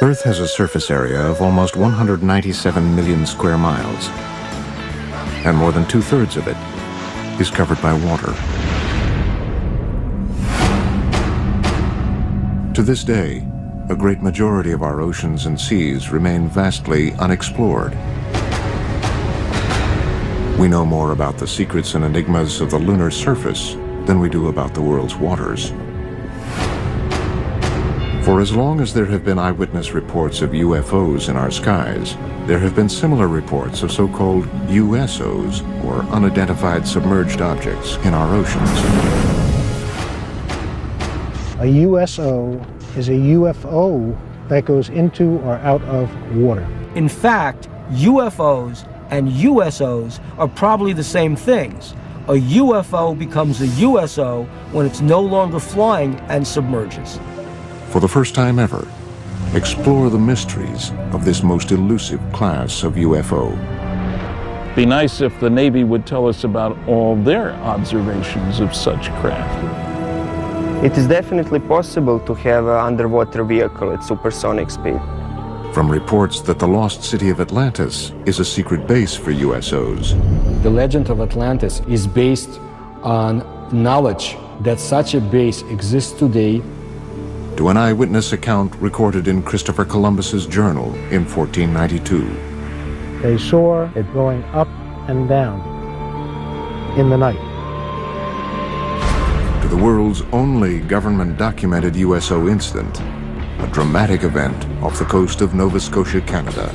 Earth has a surface area of almost 197 million square miles, and more than two-thirds of it is covered by water. To this day, a great majority of our oceans and seas remain vastly unexplored. We know more about the secrets and enigmas of the lunar surface than we do about the world's waters. For as long as there have been eyewitness reports of UFOs in our skies, there have been similar reports of so-called USOs, or unidentified submerged objects, in our oceans. A USO is a UFO that goes into or out of water. In fact, UFOs and USOs are probably the same things. A UFO becomes a USO when it's no longer flying and submerges. For the first time ever, explore the mysteries of this most elusive class of UFO. Be nice if the Navy would tell us about all their observations of such craft. It is definitely possible to have an underwater vehicle at supersonic speed. From reports that the lost city of Atlantis is a secret base for USOs. The legend of Atlantis is based on knowledge that such a base exists today. To an eyewitness account recorded in Christopher Columbus's journal in 1492. They saw it going up and down in the night. To the world's only government-documented USO incident, a dramatic event off the coast of Nova Scotia, Canada.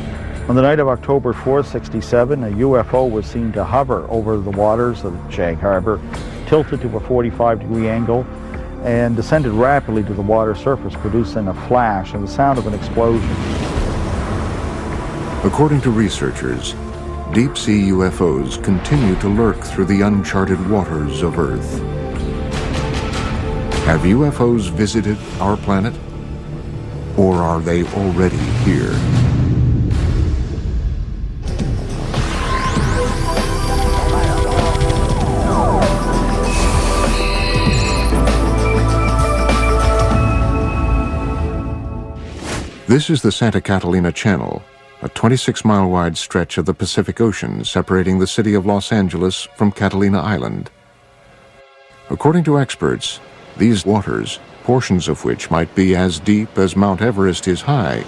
On the night of October 4, 1967, a UFO was seen to hover over the waters of Shank Harbor, tilted to a 45-degree angle, and descended rapidly to the water surface, producing a flash and the sound of an explosion. According to researchers, deep-sea UFOs continue to lurk through the uncharted waters of Earth. Have UFOs visited our planet? Or are they already here? This is the Santa Catalina Channel, a 26-mile-wide stretch of the Pacific Ocean separating the city of Los Angeles from Catalina Island. According to experts, these waters, portions of which might be as deep as Mount Everest is high,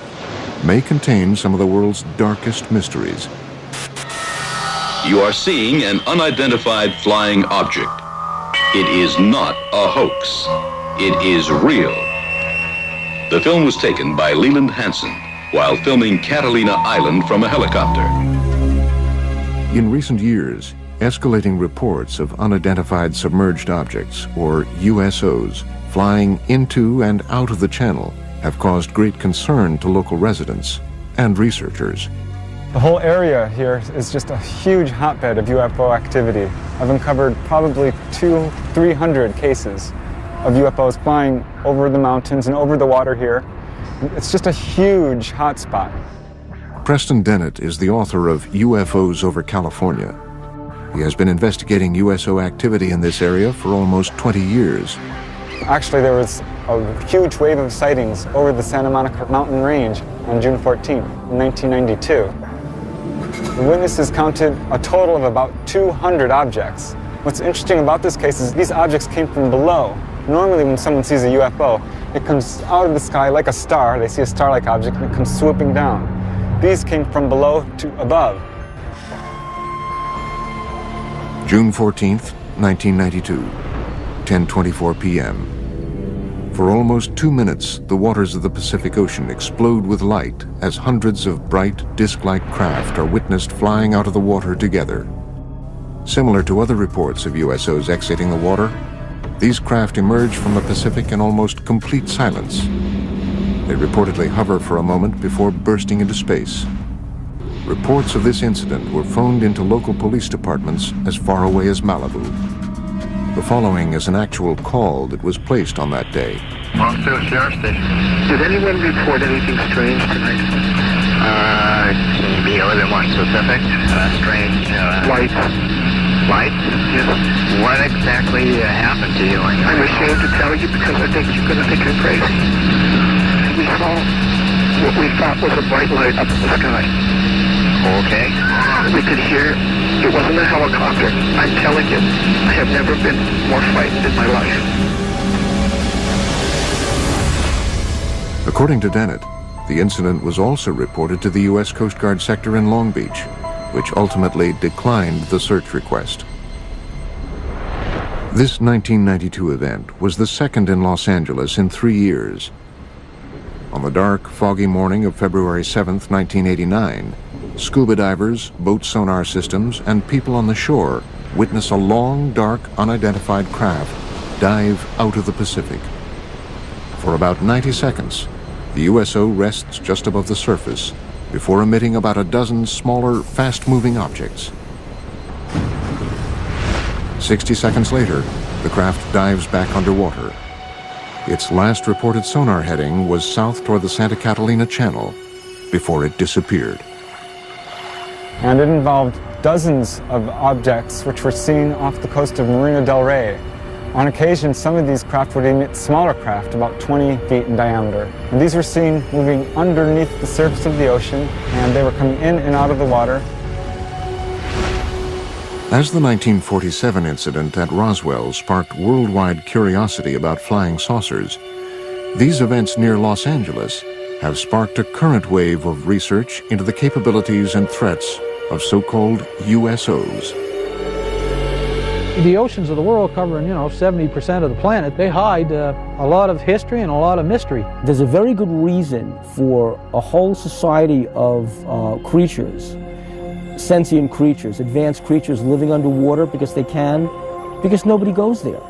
may contain some of the world's darkest mysteries. You are seeing an unidentified flying object. It is not a hoax. It is real. The film was taken by Leland Hansen while filming Catalina Island from a helicopter. In recent years, escalating reports of unidentified submerged objects, or USOs, flying into and out of the channel have caused great concern to local residents and researchers. The whole area here is just a huge hotbed of UFO activity. I've uncovered probably 200-300 cases of UFOs flying over the mountains and over the water here. It's just a huge hotspot. Preston Dennett is the author of UFOs over California. He has been investigating USO activity in this area for almost 20 years. Actually, there was a huge wave of sightings over the Santa Monica mountain range on June 14, 1992. The witnesses counted a total of about 200 objects. What's interesting about this case is these objects came from below. Normally when someone sees a UFO, it comes out of the sky like a star. They see a star-like object and it comes swooping down. These came from below to above. June 14th, 1992, 10:24 p.m. For almost 2 minutes, the waters of the Pacific Ocean explode with light as hundreds of bright, disc-like craft are witnessed flying out of the water together. Similar to other reports of USOs exiting the water, these craft emerge from the Pacific in almost complete silence. They reportedly hover for a moment before bursting into space. Reports of this incident were phoned into local police departments as far away as Malibu. The following is an actual call that was placed on that day. Monster Sheriff Station. Did anyone report anything strange tonight? Can you be other than one specific? Strange. Lights. Lights? Yes. What exactly happened to you? I'm ashamed to tell you because I think you're going to think I'm crazy. We saw what we thought was a bright light up in the sky. Okay. We could hear, it wasn't a helicopter. I'm telling you, I have never been more frightened in my life. According to Dennett, the incident was also reported to the U.S. Coast Guard sector in Long Beach, which ultimately declined the search request. This 1992 event was the second in Los Angeles in 3 years. On the dark, foggy morning of February 7th, 1989, scuba divers, boat sonar systems, and people on the shore witness a long, dark, unidentified craft dive out of the Pacific. For about 90 seconds, the USO rests just above the surface before emitting about a dozen smaller, fast-moving objects. 60 seconds later, the craft dives back underwater. Its last reported sonar heading was south toward the Santa Catalina Channel before it disappeared. And it involved dozens of objects which were seen off the coast of Marina del Rey. On occasion, some of these craft would emit smaller craft, about 20 feet in diameter. And these were seen moving underneath the surface of the ocean, and they were coming in and out of the water. As the 1947 incident at Roswell sparked worldwide curiosity about flying saucers, these events near Los Angeles have sparked a current wave of research into the capabilities and threats of so-called USOs. The oceans of the world covering, 70% of the planet, they hide a lot of history and a lot of mystery. There's a very good reason for a whole society of creatures, sentient creatures, advanced creatures living underwater because nobody goes there.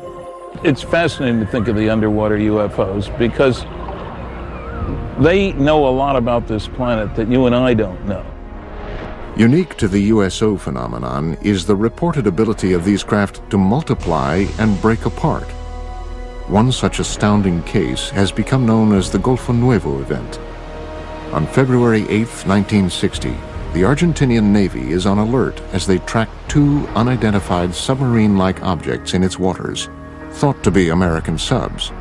It's fascinating to think of the underwater UFOs because they know a lot about this planet that you and I don't know. Unique to the USO phenomenon is the reported ability of these craft to multiply and break apart. One such astounding case has become known as the Golfo Nuevo event. On February 8, 1960, the Argentinian Navy is on alert as they track two unidentified submarine-like objects in its waters, thought to be American subs.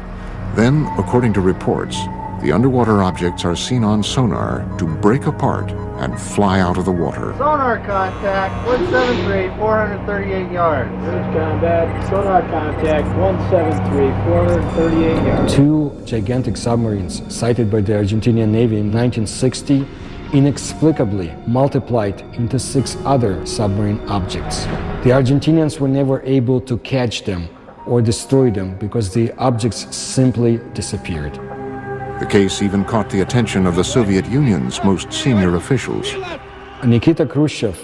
Then, according to reports, the underwater objects are seen on sonar to break apart and fly out of the water. Sonar contact, 173, 438 yards. Bridge combat, sonar contact, 173, 438 yards. Two gigantic submarines sighted by the Argentinian Navy in 1960 inexplicably multiplied into 6 other submarine objects. The Argentinians were never able to catch them or destroy them because the objects simply disappeared. The case even caught the attention of the Soviet Union's most senior officials. Nikita Khrushchev,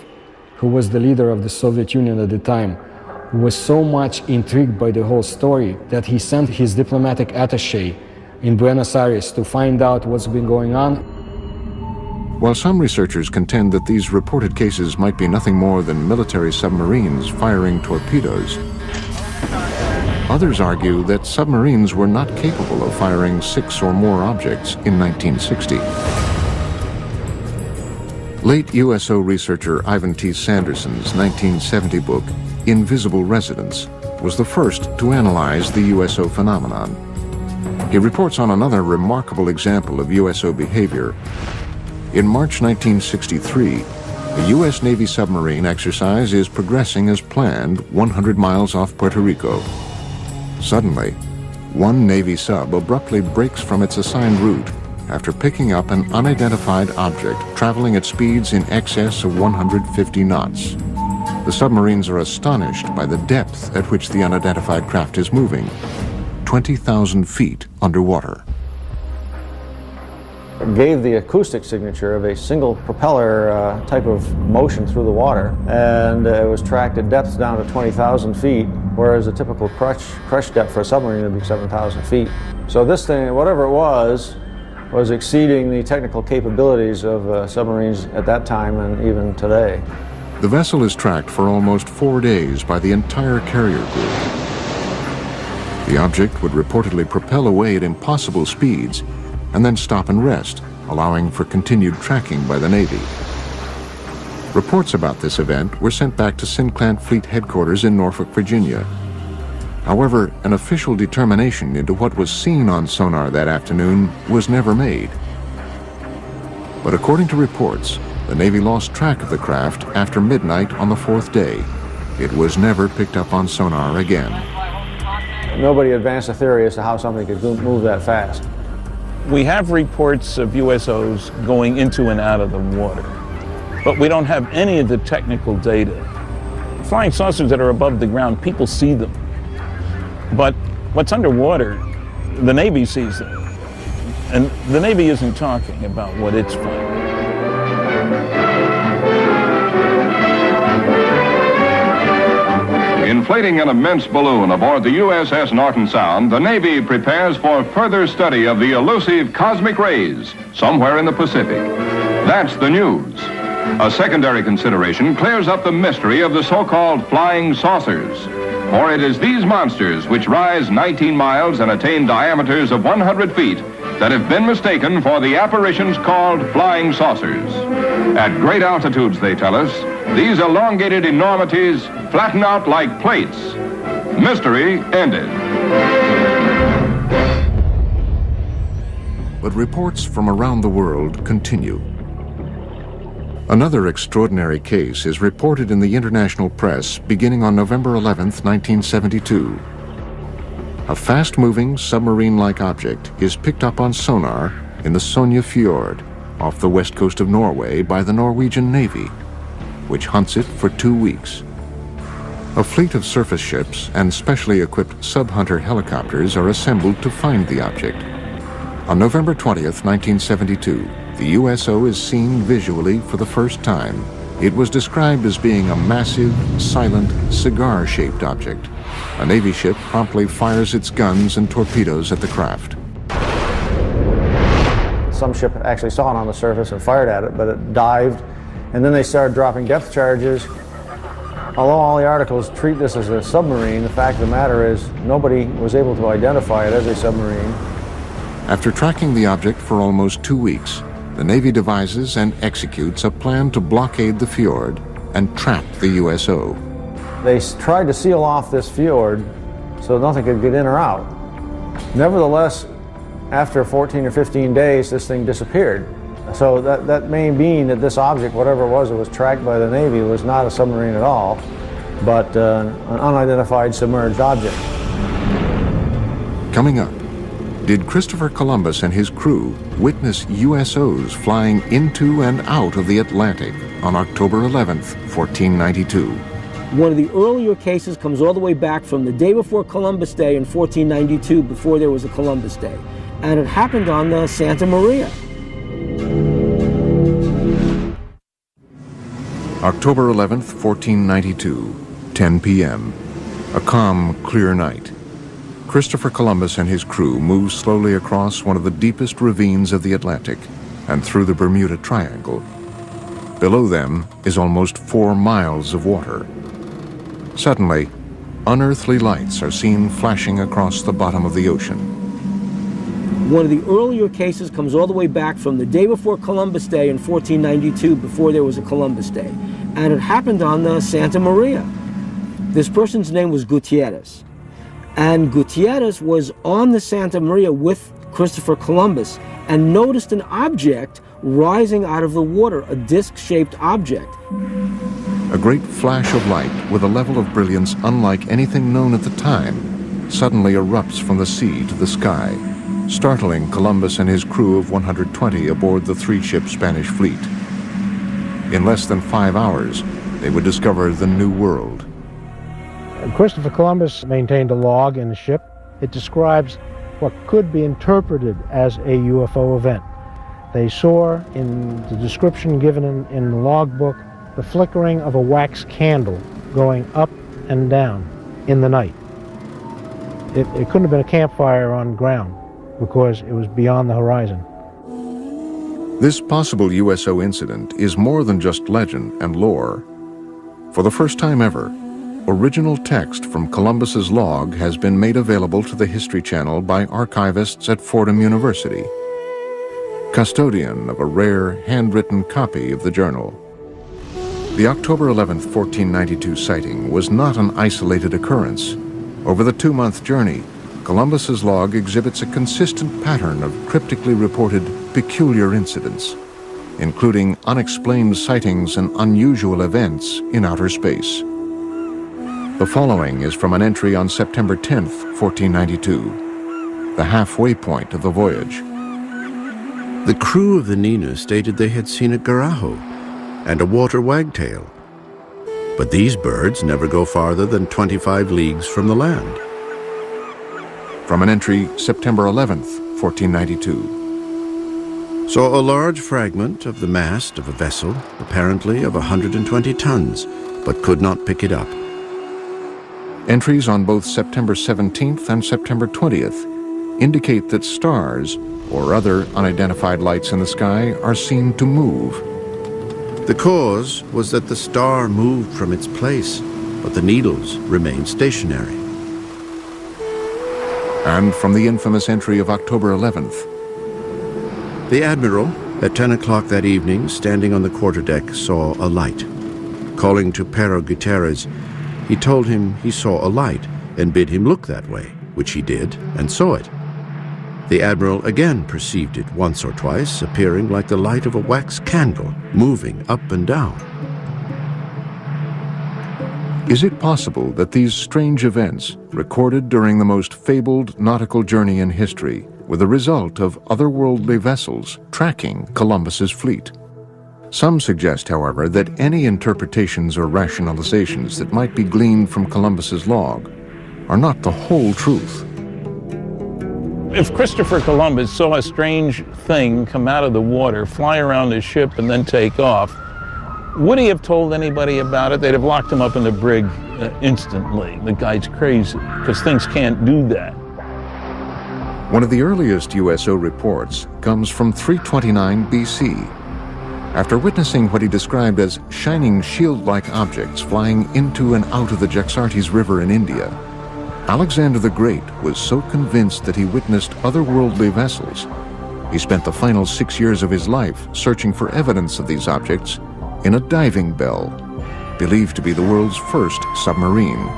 who was the leader of the Soviet Union at the time, was so much intrigued by the whole story that he sent his diplomatic attaché in Buenos Aires to find out what's been going on. While some researchers contend that these reported cases might be nothing more than military submarines firing torpedoes, others argue that submarines were not capable of firing 6 or more objects in 1960. Late USO researcher Ivan T. Sanderson's 1970 book, Invisible Residents, was the first to analyze the USO phenomenon. He reports on another remarkable example of USO behavior. In March 1963, a U.S. Navy submarine exercise is progressing as planned 100 miles off Puerto Rico. Suddenly, one Navy sub abruptly breaks from its assigned route after picking up an unidentified object traveling at speeds in excess of 150 knots. The submarines are astonished by the depth at which the unidentified craft is moving, 20,000 feet underwater. It gave the acoustic signature of a single propeller type of motion through the water, and it was tracked at depths down to 20,000 feet, whereas a typical crush depth for a submarine would be 7,000 feet. So this thing, whatever it was exceeding the technical capabilities of submarines at that time and even today. The vessel is tracked for almost 4 days by the entire carrier group. The object would reportedly propel away at impossible speeds and then stop and rest, allowing for continued tracking by the Navy. Reports about this event were sent back to Sinclair Fleet Headquarters in Norfolk, Virginia. However, an official determination into what was seen on sonar that afternoon was never made. But according to reports, the Navy lost track of the craft after midnight on the fourth day. It was never picked up on sonar again. Nobody advanced a theory as to how something could move that fast. We have reports of USOs going into and out of the water, but we don't have any of the technical data. Flying saucers that are above the ground, people see them. But what's underwater, the Navy sees them. And the Navy isn't talking about what it's finding. Inflating an immense balloon aboard the USS Norton Sound, the Navy prepares for further study of the elusive cosmic rays somewhere in the Pacific. That's the news. A secondary consideration clears up the mystery of the so-called flying saucers. For it is these monsters, which rise 19 miles and attain diameters of 100 feet, that have been mistaken for the apparitions called flying saucers. At great altitudes, they tell us, these elongated enormities flatten out like plates. Mystery ended. But reports from around the world continue. Another extraordinary case is reported in the international press beginning on November 11, 1972. A fast-moving submarine-like object is picked up on sonar in the Sonja Fjord off the west coast of Norway by the Norwegian Navy, which hunts it for 2 weeks. A fleet of surface ships and specially equipped sub-hunter helicopters are assembled to find the object. On November 20th, 1972, the USO is seen visually for the first time. It was described as being a massive, silent, cigar-shaped object. A Navy ship promptly fires its guns and torpedoes at the craft. Some ship actually saw it on the surface and fired at it, but it dived, and then they started dropping depth charges. Although all the articles treat this as a submarine, the fact of the matter is nobody was able to identify it as a submarine. After tracking the object for almost 2 weeks, the Navy devises and executes a plan to blockade the fjord and trap the USO. They tried to seal off this fjord so nothing could get in or out. Nevertheless, after 14 or 15 days, this thing disappeared. So that may mean that this object, whatever it was tracked by the Navy, was not a submarine at all, but an unidentified submerged object. Coming up, did Christopher Columbus and his crew witness USOs flying into and out of the Atlantic on October 11th, 1492? One of the earlier cases comes all the way back from the day before Columbus Day in 1492, before there was a Columbus Day. And it happened on the Santa Maria. October 11th, 1492, 10 p.m. A calm, clear night. Christopher Columbus and his crew move slowly across one of the deepest ravines of the Atlantic and through the Bermuda Triangle. Below them is almost 4 miles of water. Suddenly, unearthly lights are seen flashing across the bottom of the ocean. One of the earlier cases comes all the way back from the day before Columbus Day in 1492, before there was a Columbus Day. And it happened on the Santa Maria. This person's name was Gutierrez. And Gutierrez was on the Santa Maria with Christopher Columbus and noticed an object rising out of the water, a disc-shaped object. A great flash of light with a level of brilliance unlike anything known at the time suddenly erupts from the sea to the sky, startling Columbus and his crew of 120 aboard the 3-ship Spanish fleet. In less than 5 hours, they would discover the New World. Christopher Columbus maintained a log in the ship. It describes what could be interpreted as a UFO event. They saw, in the description given in the logbook, the flickering of a wax candle going up and down in the night. It couldn't have been a campfire on ground because it was beyond the horizon. This possible USO incident is more than just legend and lore. For the first time ever, original text from Columbus's log has been made available to the History Channel by archivists at Fordham University, custodian of a rare handwritten copy of the journal. The October 11th, 1492 sighting was not an isolated occurrence. Over the 2-month journey, Columbus's log exhibits a consistent pattern of cryptically reported peculiar incidents. including unexplained sightings and unusual events in outer space. The following is from an entry on September 10th, 1492, the halfway point of the voyage. The crew of the Nina stated they had seen a garajo and a water wagtail, but these birds never go farther than 25 leagues from the land. From an entry September 11th, 1492. Saw a large fragment of the mast of a vessel, apparently of 120 tons, but could not pick it up. Entries on both September 17th and September 20th indicate that stars or other unidentified lights in the sky are seen to move. The cause was that the star moved from its place, but the needles remained stationary. And from the infamous entry of October 11th. The Admiral, at 10 o'clock that evening, standing on the quarterdeck, saw a light. Calling to Pero Gutierrez, he told him he saw a light and bid him look that way, which he did and saw it. The Admiral again perceived it once or twice, appearing like the light of a wax candle, moving up and down. Is it possible that these strange events, recorded during the most fabled nautical journey in history, were the result of otherworldly vessels tracking Columbus's fleet? Some suggest, however, that any interpretations or rationalizations that might be gleaned from Columbus's log are not the whole truth. If Christopher Columbus saw a strange thing come out of the water, fly around his ship, and then take off, would he have told anybody about it? They'd have locked him up in the brig instantly. The guy's crazy, because things can't do that. One of the earliest USO reports comes from 329 BC. After witnessing what he described as shining shield-like objects flying into and out of the Jaxartes River in India, Alexander the Great was so convinced that he witnessed otherworldly vessels, he spent the final 6 years of his life searching for evidence of these objects in a diving bell, believed to be the world's first submarine.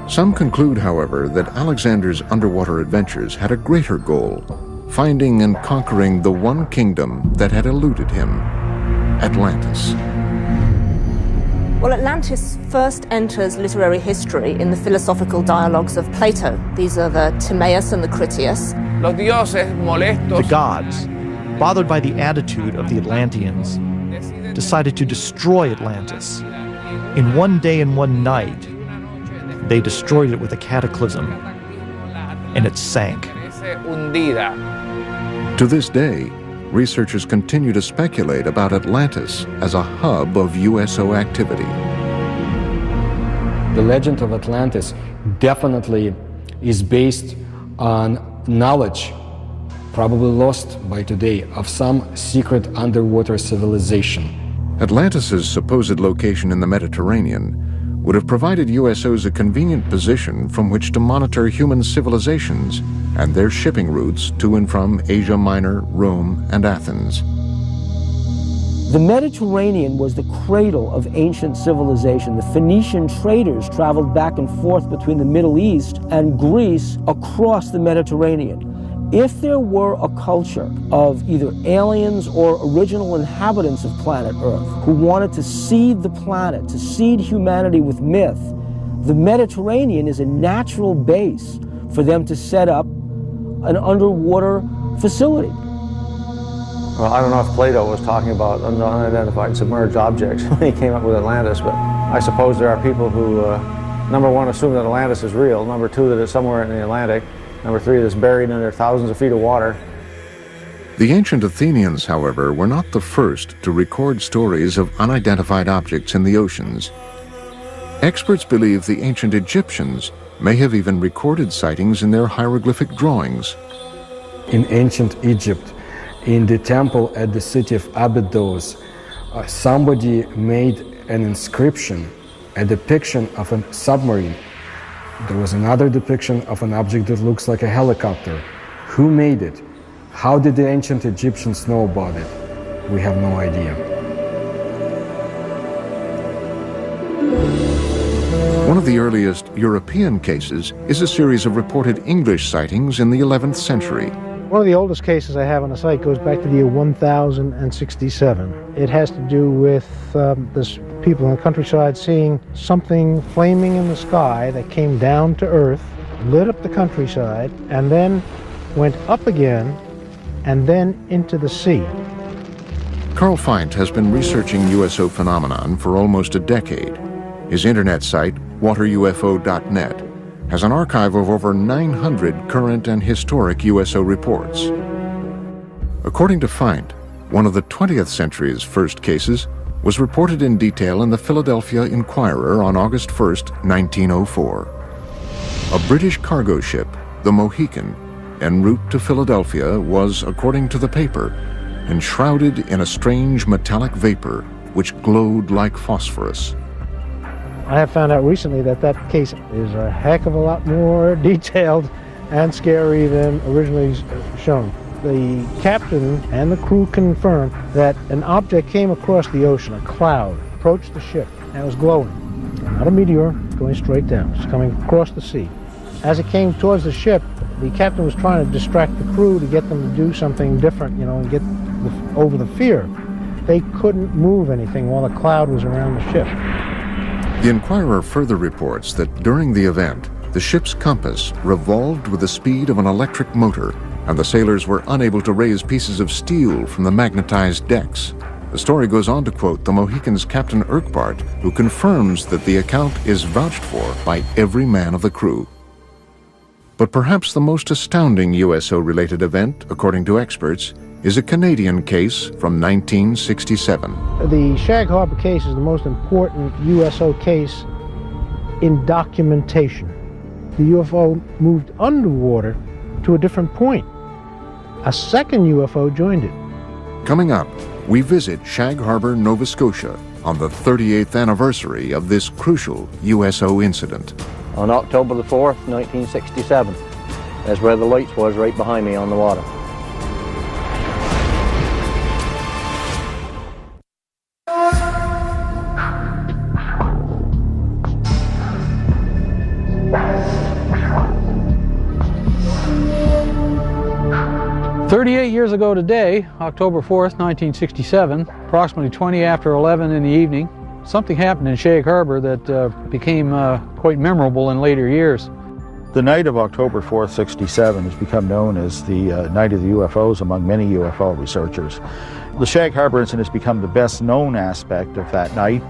Some conclude, however, that Alexander's underwater adventures had a greater goal, finding and conquering the one kingdom that had eluded him, Atlantis. Well, Atlantis first enters literary history in the philosophical dialogues of Plato. These are the Timaeus and the Critias. The gods, bothered by the attitude of the Atlanteans, decided to destroy Atlantis. In one day and one night, they destroyed it with a cataclysm, and it sank. To this day, researchers continue to speculate about Atlantis as a hub of USO activity. The legend of Atlantis definitely is based on knowledge, probably lost by today, of some secret underwater civilization. Atlantis's supposed location in the Mediterranean would have provided USOs a convenient position from which to monitor human civilizations and their shipping routes to and from Asia Minor, Rome, and Athens. The Mediterranean was the cradle of ancient civilization. The Phoenician traders traveled back and forth between the Middle East and Greece across the Mediterranean. If there were a culture of either aliens or original inhabitants of planet Earth who wanted to seed the planet, to seed humanity with myth, the Mediterranean is a natural base for them to set up an underwater facility. Well, I don't know if Plato was talking about unidentified submerged objects when he came up with Atlantis, but I suppose there are people who, number one, assume that Atlantis is real, number two, that it's somewhere in the Atlantic, number three, that it's buried under thousands of feet of water. The ancient Athenians, however, were not the first to record stories of unidentified objects in the oceans. Experts believe the ancient Egyptians may have even recorded sightings in their hieroglyphic drawings. In ancient Egypt, in the temple at the city of Abydos, somebody made an inscription, a depiction of a submarine. There was another depiction of an object that looks like a helicopter. Who made it? How did the ancient Egyptians know about it? We have no idea. One of the earliest European cases is a series of reported English sightings in the 11th century. One of the oldest cases I have on the site goes back to the year 1067. It has to do with this people in the countryside seeing something flaming in the sky that came down to earth, lit up the countryside, and then went up again, and then into the sea. Carl Feint has been researching USO phenomenon for almost a decade. His internet site, waterufo.net, has an archive of over 900 current and historic USO reports. According to Feint, one of the 20th century's first cases was reported in detail in the Philadelphia Inquirer on August 1, 1904. A British cargo ship, the Mohican, en route to Philadelphia was, according to the paper, enshrouded in a strange metallic vapor which glowed like phosphorus. I have found out recently that that case is a heck of a lot more detailed and scary than originally shown. The captain and the crew confirmed that an object came across the ocean, a cloud, approached the ship, and it was glowing. Not a meteor, going straight down. It's coming across the sea. As it came towards the ship, the captain was trying to distract the crew to get them to do something different, and get over the fear. They couldn't move anything while the cloud was around the ship. The Inquirer further reports that during the event, the ship's compass revolved with the speed of an electric motor, and the sailors were unable to raise pieces of steel from the magnetized decks. The story goes on to quote the Mohican's Captain Urquhart, who confirms that the account is vouched for by every man of the crew. But perhaps the most astounding USO-related event, according to experts, is a Canadian case from 1967. The Shag Harbor case is the most important USO case in documentation. The UFO moved underwater to a different point. A second UFO joined it. Coming up, we visit Shag Harbor, Nova Scotia on the 38th anniversary of this crucial USO incident. On October the 4th, 1967. That's where the lights was, right behind me on the water. Years ago today, October 4th, 1967, approximately 20 after 11 in the evening, something happened in Shag Harbor that became quite memorable in later years. The night of October 4th, 67 has become known as the Night of the UFOs among many UFO researchers. The Shag Harbor incident has become the best known aspect of that night.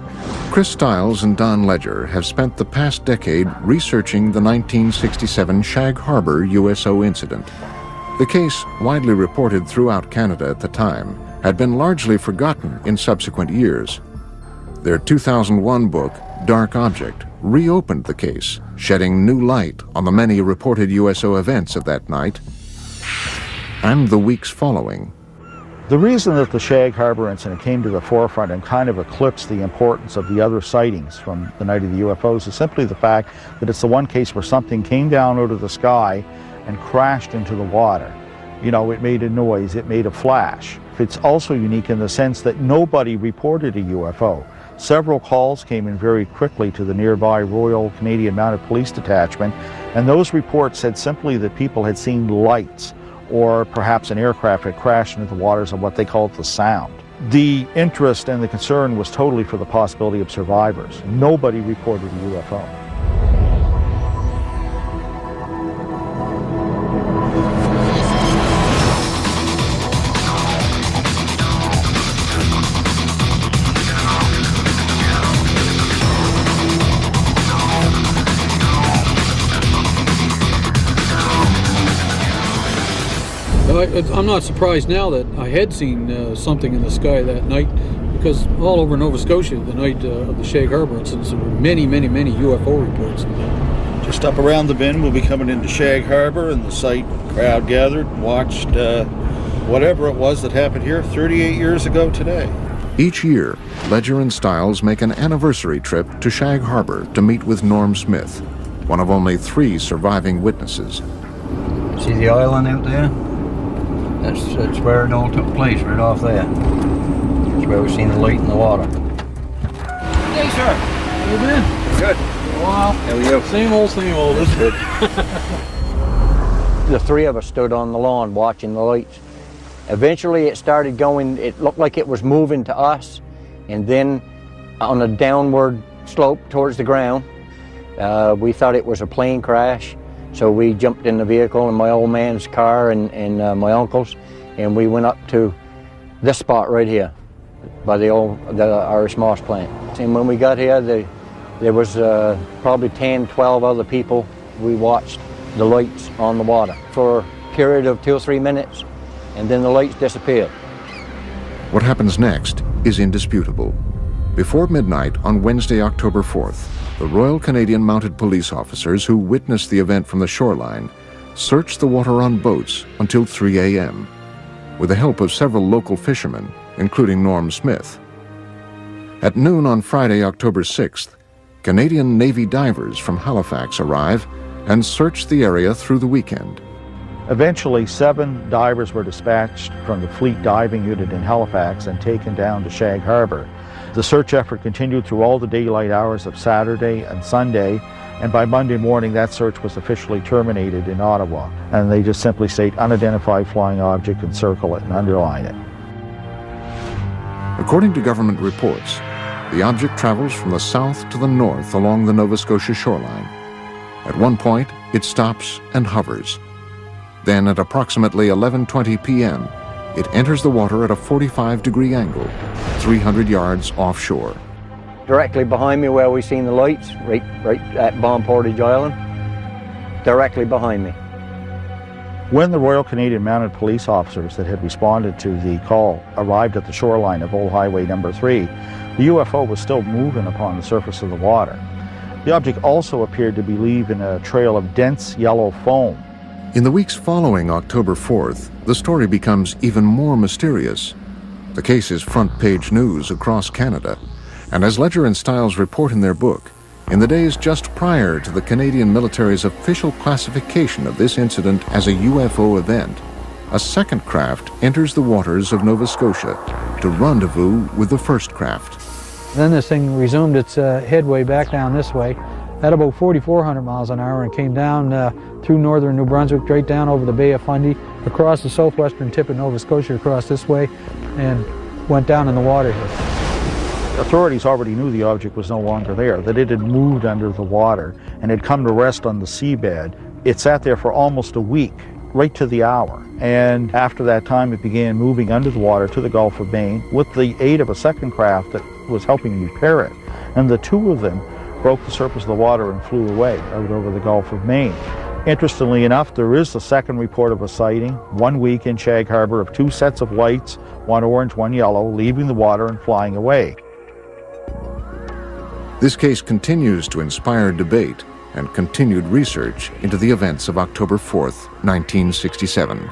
Chris Stiles and Don Ledger have spent the past decade researching the 1967 Shag Harbor USO incident. The case, widely reported throughout Canada at the time, had been largely forgotten in subsequent years. Their 2001 book, Dark Object, reopened the case, shedding new light on the many reported USO events of that night and the weeks following. The reason that the Shag Harbor incident came to the forefront and kind of eclipsed the importance of the other sightings from the Night of the UFOs is simply the fact that it's the one case where something came down out of the sky and crashed into the water. It made a noise, it made a flash. It's also unique in the sense that nobody reported a UFO. Several calls came in very quickly to the nearby Royal Canadian Mounted Police Detachment, and those reports said simply that people had seen lights, or perhaps an aircraft had crashed into the waters of what they called the Sound. The interest and the concern was totally for the possibility of survivors. Nobody reported a UFO. I'm not surprised now that I had seen something in the sky that night, because all over Nova Scotia, the night of the Shag Harbor incidents, there were many UFO reports. Just up around the bend, we'll be coming into Shag Harbor, and the site crowd gathered and watched whatever it was that happened here 38 years ago today. Each year, Ledger and Stiles make an anniversary trip to Shag Harbor to meet with Norm Smith, one of only 3 surviving witnesses. See the island out there? That's where it all took place, right off there. That's where we've seen the light in the water. Hey, sir. How you been? Good. Wow. How are you? Same old, isn't it? The three of us stood on the lawn watching the lights. Eventually it started going, it looked like it was moving to us, and then on a downward slope towards the ground. We thought it was a plane crash, so we jumped in the vehicle in my old man's car and my uncle's, and we went up to this spot right here by the Irish Moss plant. And when we got here, there was probably 10, 12 other people. We watched the lights on the water for a period of 2 or 3 minutes, and then the lights disappeared. What happens next is indisputable. Before midnight on Wednesday, October 4th, the Royal Canadian Mounted Police officers who witnessed the event from the shoreline searched the water on boats until 3 a.m. with the help of several local fishermen, including Norm Smith. At noon on Friday, October 6th, Canadian Navy divers from Halifax arrive and search the area through the weekend. Eventually, 7 divers were dispatched from the Fleet Diving Unit in Halifax and taken down to Shag Harbour. The search effort continued through all the daylight hours of Saturday and Sunday, and by Monday morning that search was officially terminated in Ottawa. And they just simply state unidentified flying object and circle it and underline it. According to government reports, the object travels from the south to the north along the Nova Scotia shoreline. At one point, it stops and hovers. Then at approximately 11:20 p.m., it enters the water at a 45-degree angle, 300 yards offshore. Directly behind me where we seen the lights, right at Bomb Portage Island, directly behind me. When the Royal Canadian Mounted Police officers that had responded to the call arrived at the shoreline of Old Highway number 3, the UFO was still moving upon the surface of the water. The object also appeared to be leaving a trail of dense yellow foam. In the weeks following October 4th, the story becomes even more mysterious. The case is front-page news across Canada, and as Ledger and Stiles report in their book, in the days just prior to the Canadian military's official classification of this incident as a UFO event, a second craft enters the waters of Nova Scotia to rendezvous with the first craft. Then this thing resumed its headway back down this way at about 4,400 miles an hour and came down through northern New Brunswick, right down over the Bay of Fundy, across the southwestern tip of Nova Scotia, across this way, and went down in the water here. Authorities already knew the object was no longer there, that it had moved under the water and had come to rest on the seabed. It sat there for almost a week, right to the hour. And after that time, it began moving under the water to the Gulf of Maine with the aid of a second craft that was helping repair it. And the two of them broke the surface of the water and flew away out over the Gulf of Maine. Interestingly enough, there is a second report of a sighting 1 week in Shag Harbour of 2 sets of lights, one orange, one yellow, leaving the water and flying away. This case continues to inspire debate and continued research into the events of October 4th, 1967.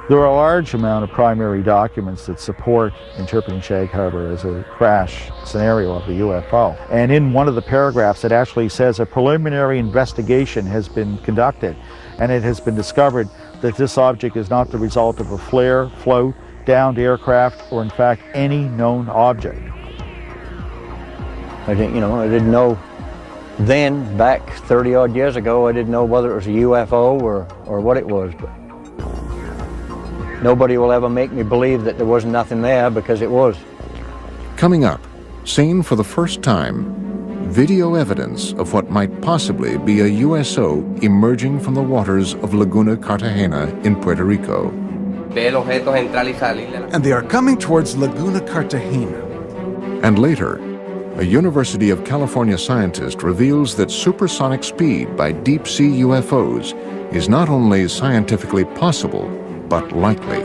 There are a large amount of primary documents that support interpreting Shag Harbour as a crash scenario of the UFO. And in one of the paragraphs, it actually says a preliminary investigation has been conducted, and it has been discovered that this object is not the result of a flare, float, downed aircraft, or in fact any known object. I didn't know then, back 30-odd years ago, I didn't know whether it was a UFO or what it was. But nobody will ever make me believe that there was nothing there, because it was. Coming up, seen for the first time, video evidence of what might possibly be a USO emerging from the waters of Laguna Cartagena in Puerto Rico. And they are coming towards Laguna Cartagena. And later, a University of California scientist reveals that supersonic speed by deep-sea UFOs is not only scientifically possible, but likely.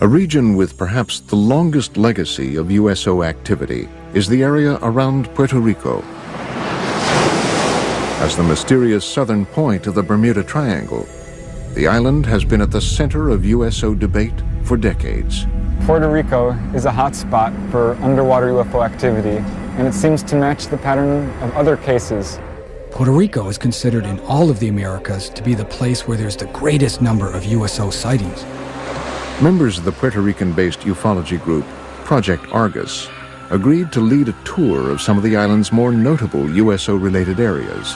A region with perhaps the longest legacy of USO activity is the area around Puerto Rico. As the mysterious southern point of the Bermuda Triangle, the island has been at the center of USO debate for decades. Puerto Rico is a hotspot for underwater UFO activity, and it seems to match the pattern of other cases. Puerto Rico is considered in all of the Americas to be the place where there's the greatest number of USO sightings. Members of the Puerto Rican-based ufology group Project Argus agreed to lead a tour of some of the island's more notable USO-related areas.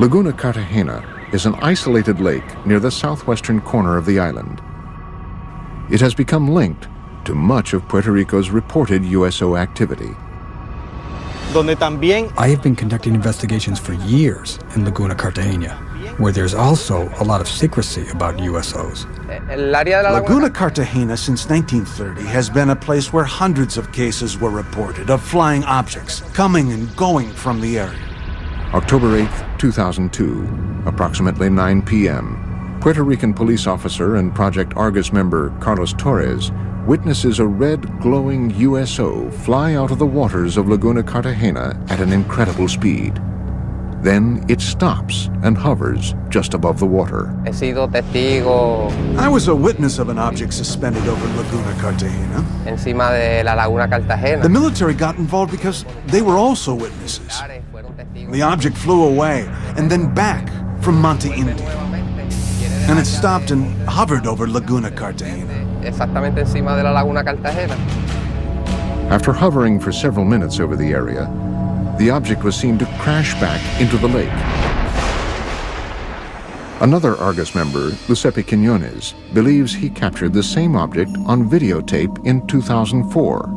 Laguna Cartagena is an isolated lake near the southwestern corner of the island. It has become linked to much of Puerto Rico's reported USO activity. I have been conducting investigations for years in Laguna Cartagena, where there's also a lot of secrecy about USOs. Laguna Cartagena since 1930 has been a place where hundreds of cases were reported of flying objects coming and going from the area. October 8, 2002, approximately 9 p.m., Puerto Rican police officer and Project Argus member Carlos Torres witnesses a red glowing USO fly out of the waters of Laguna Cartagena at an incredible speed. Then it stops and hovers just above the water. I was a witness of an object suspended over Laguna Cartagena. The military got involved because they were also witnesses. The object flew away and then back from Monte Indio. And it stopped and hovered over Laguna Cartagena. After hovering for several minutes over the area, the object was seen to crash back into the lake. Another Argus member, Giuseppe Quiñones, believes he captured the same object on videotape in 2004.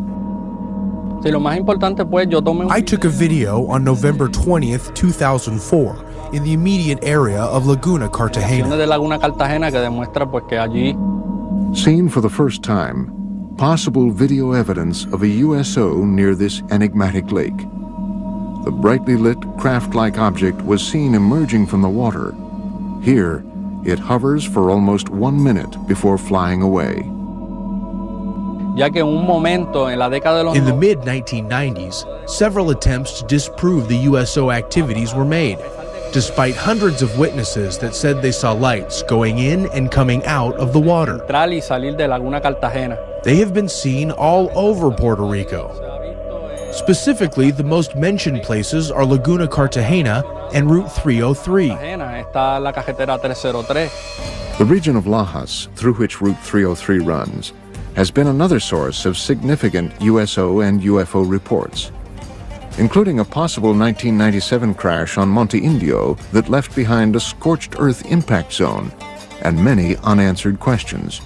I took a video on November 20th, 2004, in the immediate area of Laguna Cartagena. Seen for the first time, possible video evidence of a USO near this enigmatic lake. The brightly lit, craft-like object was seen emerging from the water. Here, it hovers for almost 1 minute before flying away. In the mid-1990s, several attempts to disprove the USO activities were made, despite hundreds of witnesses that said they saw lights going in and coming out of the water. They have been seen all over Puerto Rico. Specifically, the most mentioned places are Laguna Cartagena and Route 303. The region of Lajas, through which Route 303 runs, has been another source of significant USO and UFO reports, including a possible 1997 crash on Monte Indio that left behind a scorched earth impact zone and many unanswered questions.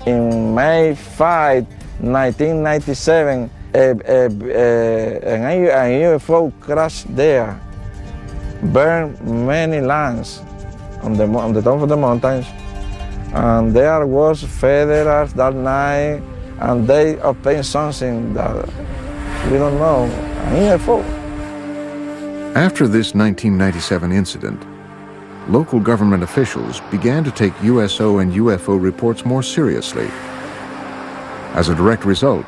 In May 5, 1997, a UFO crashed there, burned many lands on the top of the mountains, and there was federals that night, and they obtained something that we don't know, a UFO. After this 1997 incident, local government officials began to take USO and UFO reports more seriously. As a direct result,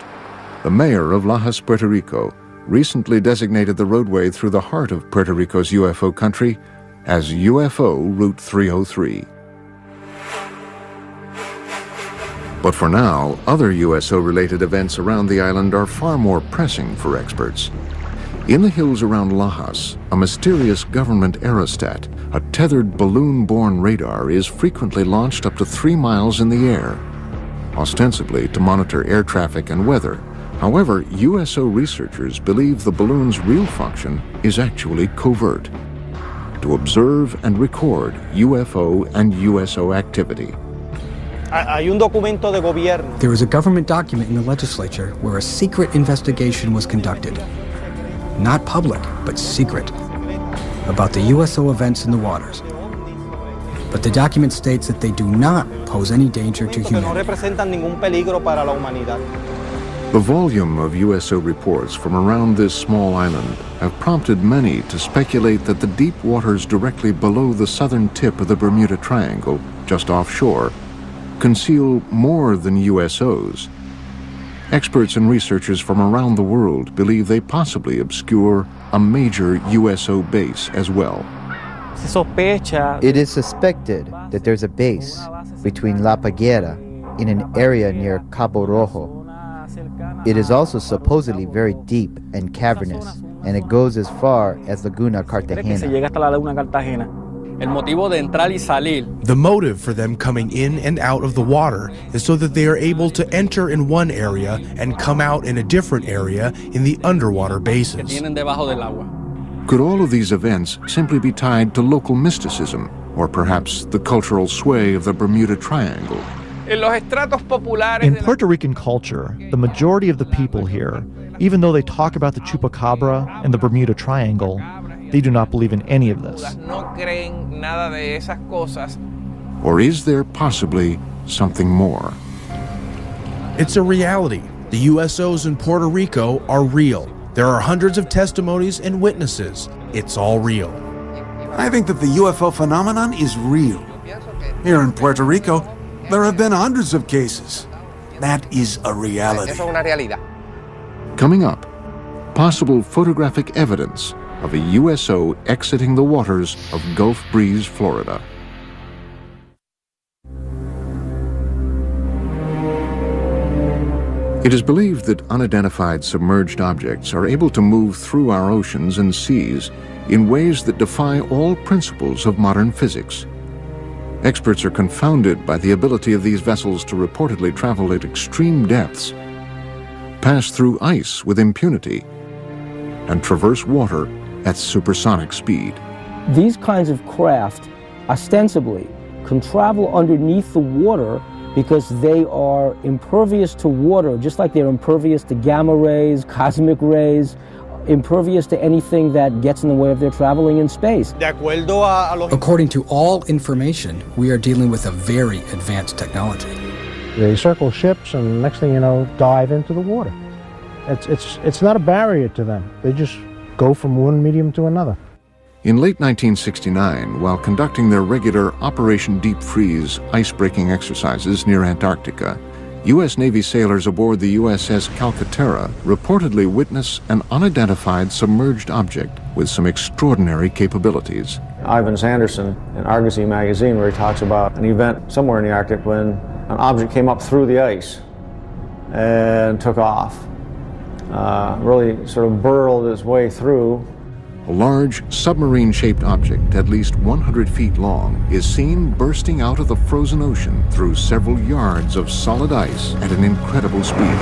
the mayor of Lajas, Puerto Rico, recently designated the roadway through the heart of Puerto Rico's UFO country as UFO Route 303. But for now, other USO-related events around the island are far more pressing for experts. In the hills around Lajas, a mysterious government aerostat, a tethered balloon-borne radar, is frequently launched up to 3 miles in the air, ostensibly to monitor air traffic and weather. However, USO researchers believe the balloon's real function is actually covert, to observe and record UFO and USO activity. There is a government document in the legislature where a secret investigation was conducted. Not public, but secret, about the USO events in the waters. But the document states that they do not pose any danger to humanity. The volume of USO reports from around this small island have prompted many to speculate that the deep waters directly below the southern tip of the Bermuda Triangle, just offshore, conceal more than USOs. Experts and researchers from around the world believe they possibly obscure a major USO base as well. It is suspected that there's a base between La Paguera in an area near Cabo Rojo. It is also supposedly very deep and cavernous, and it goes as far as Laguna Cartagena. The motive for them coming in and out of the water is so that they are able to enter in one area and come out in a different area in the underwater bases. Could all of these events simply be tied to local mysticism, or perhaps the cultural sway of the Bermuda Triangle? In Puerto Rican culture, the majority of the people here, even though they talk about the Chupacabra and the Bermuda Triangle, they do not believe in any of this. Or is there possibly something more? It's a reality. The USOs in Puerto Rico are real. There are hundreds of testimonies and witnesses. It's all real. I think that the UFO phenomenon is real. Here in Puerto Rico, there have been hundreds of cases. That is a reality. Coming up, possible photographic evidence of a USO exiting the waters of Gulf Breeze, Florida. It is believed that unidentified submerged objects are able to move through our oceans and seas in ways that defy all principles of modern physics. Experts are confounded by the ability of these vessels to reportedly travel at extreme depths, pass through ice with impunity, and traverse water at supersonic speed. These kinds of craft, ostensibly, can travel underneath the water because they are impervious to water, just like they're impervious to gamma rays, cosmic rays, impervious to anything that gets in the way of their traveling in space. According to all information, we are dealing with a very advanced technology. They circle ships and next thing you know, dive into the water. It's not a barrier to them. They just go from one medium to another. In late 1969, while conducting their regular Operation Deep Freeze ice-breaking exercises near Antarctica, U.S. Navy sailors aboard the USS Calcaterra reportedly witness an unidentified submerged object with some extraordinary capabilities. Ivan Sanderson in Argosy magazine, where he talks about an event somewhere in the Arctic when an object came up through the ice and took off. Really sort of burrowed its way through. A large submarine-shaped object at least 100 feet long is seen bursting out of the frozen ocean through several yards of solid ice at an incredible speed.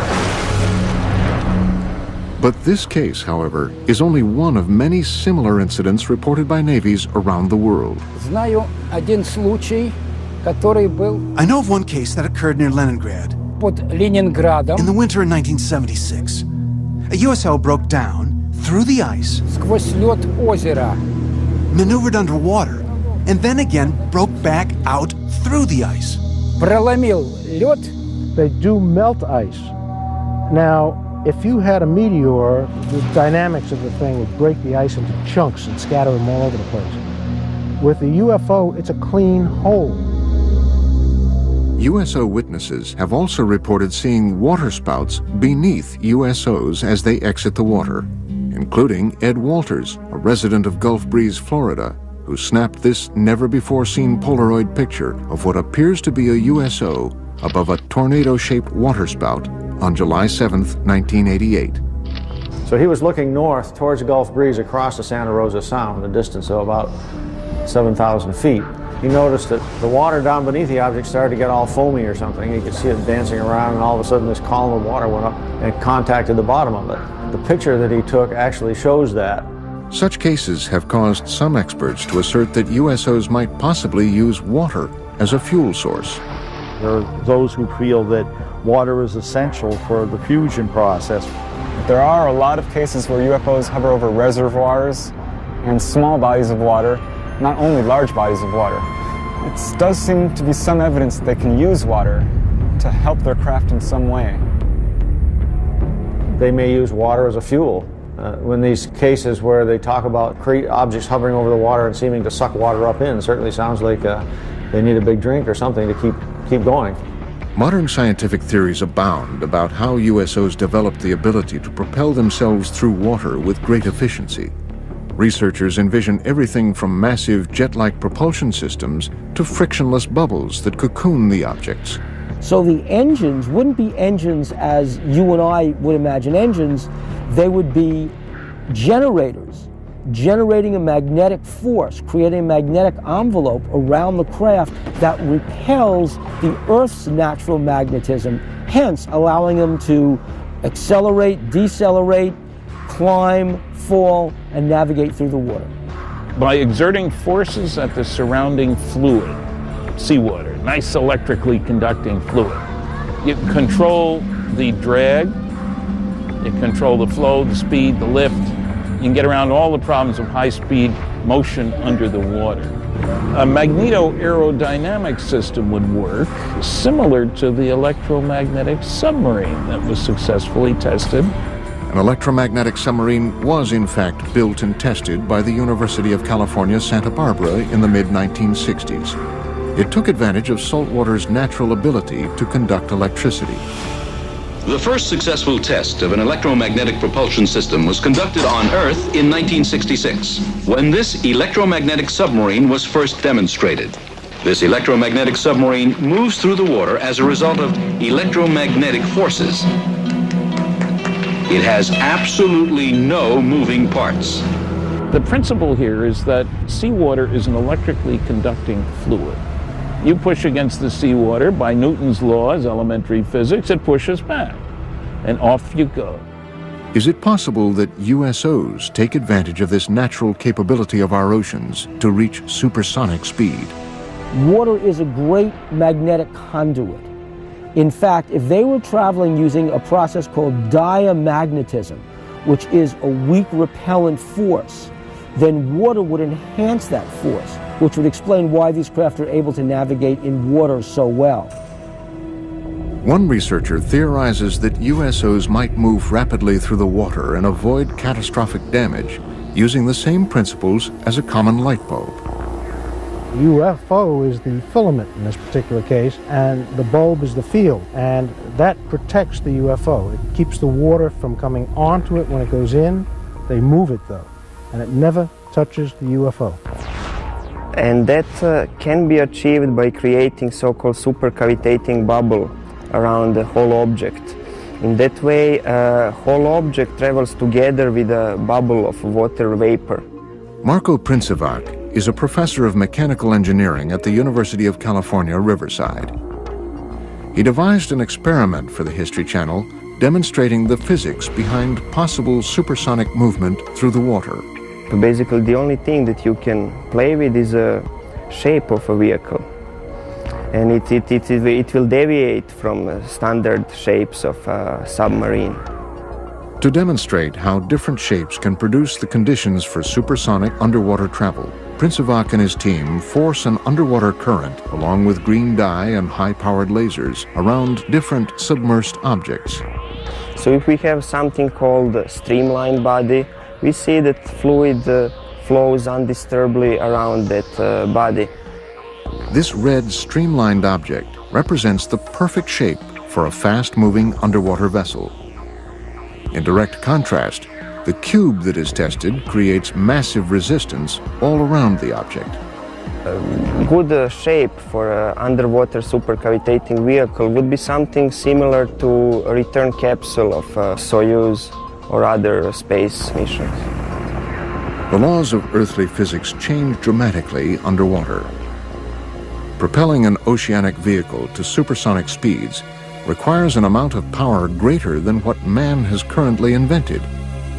But this case, however, is only one of many similar incidents reported by navies around the world. I know of one case that occurred near Leningrad. In the winter of 1976. A USO broke down through the ice, maneuvered underwater, and then again broke back out through the ice. They do melt ice. Now, if you had a meteor, the dynamics of the thing would break the ice into chunks and scatter them all over the place. With the UFO, it's a clean hole. USO witnesses have also reported seeing waterspouts beneath USOs as they exit the water, including Ed Walters, a resident of Gulf Breeze, Florida, who snapped this never-before-seen Polaroid picture of what appears to be a USO above a tornado-shaped waterspout on July 7th, 1988. So he was looking north towards Gulf Breeze across the Santa Rosa Sound, a distance of about 7,000 feet. He noticed that the water down beneath the object started to get all foamy or something. He could see it dancing around, and all of a sudden this column of water went up and contacted the bottom of it. The picture that he took actually shows that. Such cases have caused some experts to assert that USOs might possibly use water as a fuel source. There are those who feel that water is essential for the fusion process. There are a lot of cases where UFOs hover over reservoirs and small bodies of water, not only large bodies of water. It does seem to be some evidence that they can use water to help their craft in some way. They may use water as a fuel. When these cases where they talk about objects hovering over the water and seeming to suck water up in, certainly sounds like they need a big drink or something to keep going. Modern scientific theories abound about how USOs developed the ability to propel themselves through water with great efficiency. Researchers envision everything from massive jet-like propulsion systems to frictionless bubbles that cocoon the objects. So the engines wouldn't be engines as you and I would imagine engines. They would be generators generating a magnetic force, creating a magnetic envelope around the craft that repels the Earth's natural magnetism, hence allowing them to accelerate, decelerate, climb, fall, and navigate through the water. By exerting forces at the surrounding fluid, seawater, nice electrically conducting fluid, you control the drag, you control the flow, the speed, the lift. You can get around all the problems of high-speed motion under the water. A magneto-aerodynamic system would work similar to the electromagnetic submarine that was successfully tested. An electromagnetic submarine was in fact built and tested by the University of California, Santa Barbara in the mid-1960s. It took advantage of saltwater's natural ability to conduct electricity. The first successful test of an electromagnetic propulsion system was conducted on Earth in 1966, when this electromagnetic submarine was first demonstrated. This electromagnetic submarine moves through the water as a result of electromagnetic forces. It has absolutely no moving parts. The principle here is that seawater is an electrically conducting fluid. You push against the seawater by Newton's laws, elementary physics, it pushes back, and off you go. Is it possible that USOs take advantage of this natural capability of our oceans to reach supersonic speed? Water is a great magnetic conduit. In fact, if they were traveling using a process called diamagnetism, which is a weak repellent force, then water would enhance that force, which would explain why these craft are able to navigate in water so well. One researcher theorizes that USOs might move rapidly through the water and avoid catastrophic damage using the same principles as a common light bulb. UFO is the filament in this particular case, and the bulb is the field, and that protects the UFO. It keeps the water from coming onto it when it goes in. They move it though, and it never touches the UFO. And that can be achieved by creating so-called supercavitating bubble around the whole object. In that way, whole object travels together with a bubble of water vapor. Marko Princevac is a professor of mechanical engineering at the University of California, Riverside. He devised an experiment for the History Channel demonstrating the physics behind possible supersonic movement through the water. Basically, the only thing that you can play with is a shape of a vehicle. And it will deviate from standard shapes of a submarine. To demonstrate how different shapes can produce the conditions for supersonic underwater travel, Princevac and his team force an underwater current along with green dye and high-powered lasers around different submersed objects. So if we have something called a streamlined body, we see that fluid flows undisturbedly around that body. This red streamlined object represents the perfect shape for a fast-moving underwater vessel. In direct contrast, the cube that is tested creates massive resistance all around the object. A good shape for an underwater supercavitating vehicle would be something similar to a return capsule of Soyuz or other space missions. The laws of earthly physics change dramatically underwater. Propelling an oceanic vehicle to supersonic speeds requires an amount of power greater than what man has currently invented.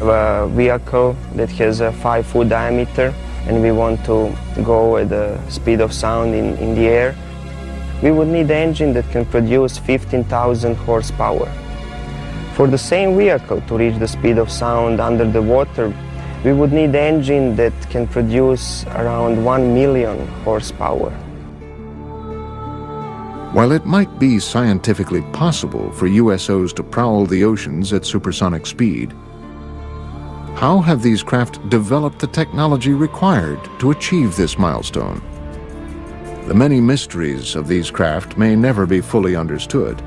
A vehicle that has a 5-foot diameter and we want to go at the speed of sound in the air, we would need an engine that can produce 15,000 horsepower. For the same vehicle to reach the speed of sound under the water, we would need an engine that can produce around 1 million horsepower. While it might be scientifically possible for USOs to prowl the oceans at supersonic speed, how have these craft developed the technology required to achieve this milestone? The many mysteries of these craft may never be fully understood,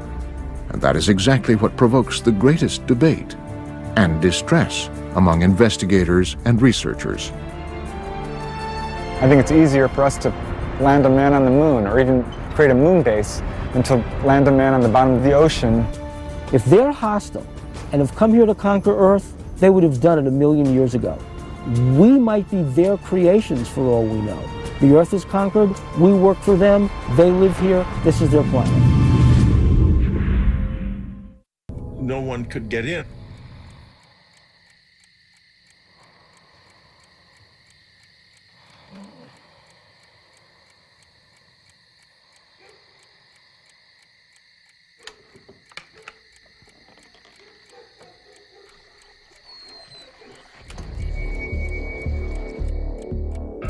and that is exactly what provokes the greatest debate and distress among investigators and researchers. I think it's easier for us to land a man on the moon or even create a moon base than to land a man on the bottom of the ocean. If they're hostile and have come here to conquer Earth, they would have done it 1 million years ago. We might be their creations for all we know. The Earth is conquered, we work for them, they live here, this is their planet. No one could get in.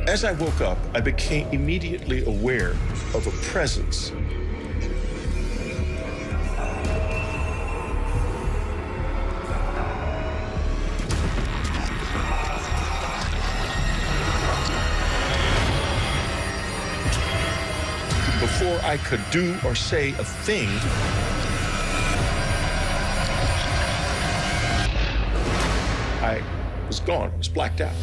As I woke up, I became immediately aware of a presence. Before I could do or say a thing, I was gone, I was blacked out.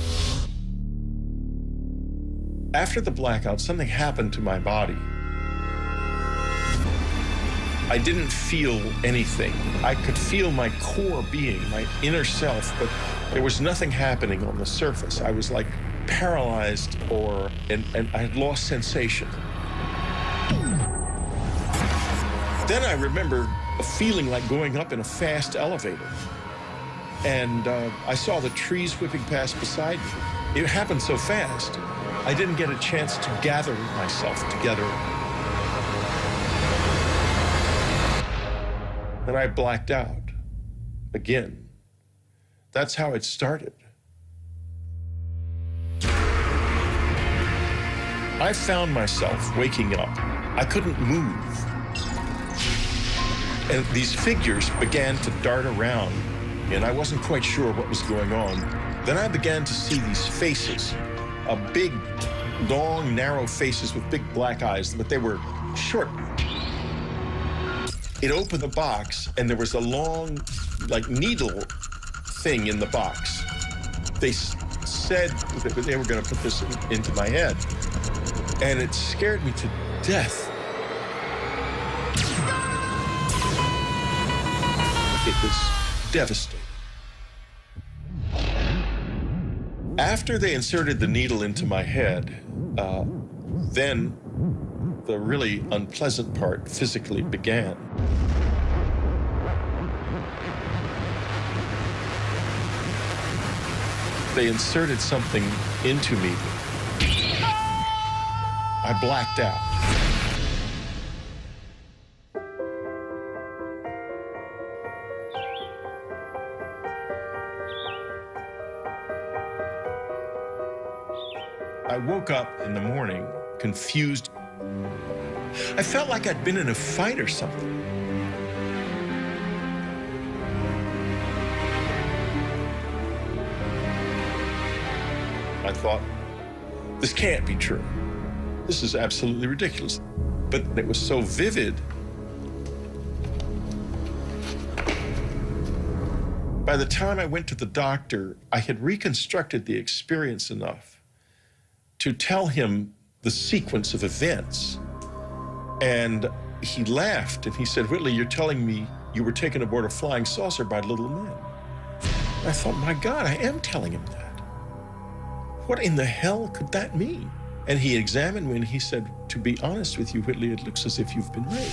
After the blackout, something happened to my body. I didn't feel anything. I could feel my core being, my inner self, but there was nothing happening on the surface. I was like paralyzed and I had lost sensation. Then I remember a feeling like going up in a fast elevator. And I saw the trees whipping past beside me. It happened so fast. I didn't get a chance to gather myself together. Then I blacked out again. That's how it started. I found myself waking up. I couldn't move. And these figures began to dart around, and I wasn't quite sure what was going on. Then I began to see these faces. Big, long, narrow faces with big black eyes, but they were short. It opened the box, and there was a long, like, needle thing in the box. They said that they were going to put this into my head, and it scared me to death. It was devastating. After they inserted the needle into my head, then the really unpleasant part physically began. They inserted something into me. I blacked out. I woke up in the morning, confused. I felt like I'd been in a fight or something. I thought, this can't be true. This is absolutely ridiculous. But it was so vivid. By the time I went to the doctor, I had reconstructed the experience enough to tell him the sequence of events. And he laughed and he said, Whitley, you're telling me you were taken aboard a flying saucer by little men. I thought, my God, I am telling him that. What in the hell could that mean? And he examined me and he said, to be honest with you, Whitley, it looks as if you've been raped.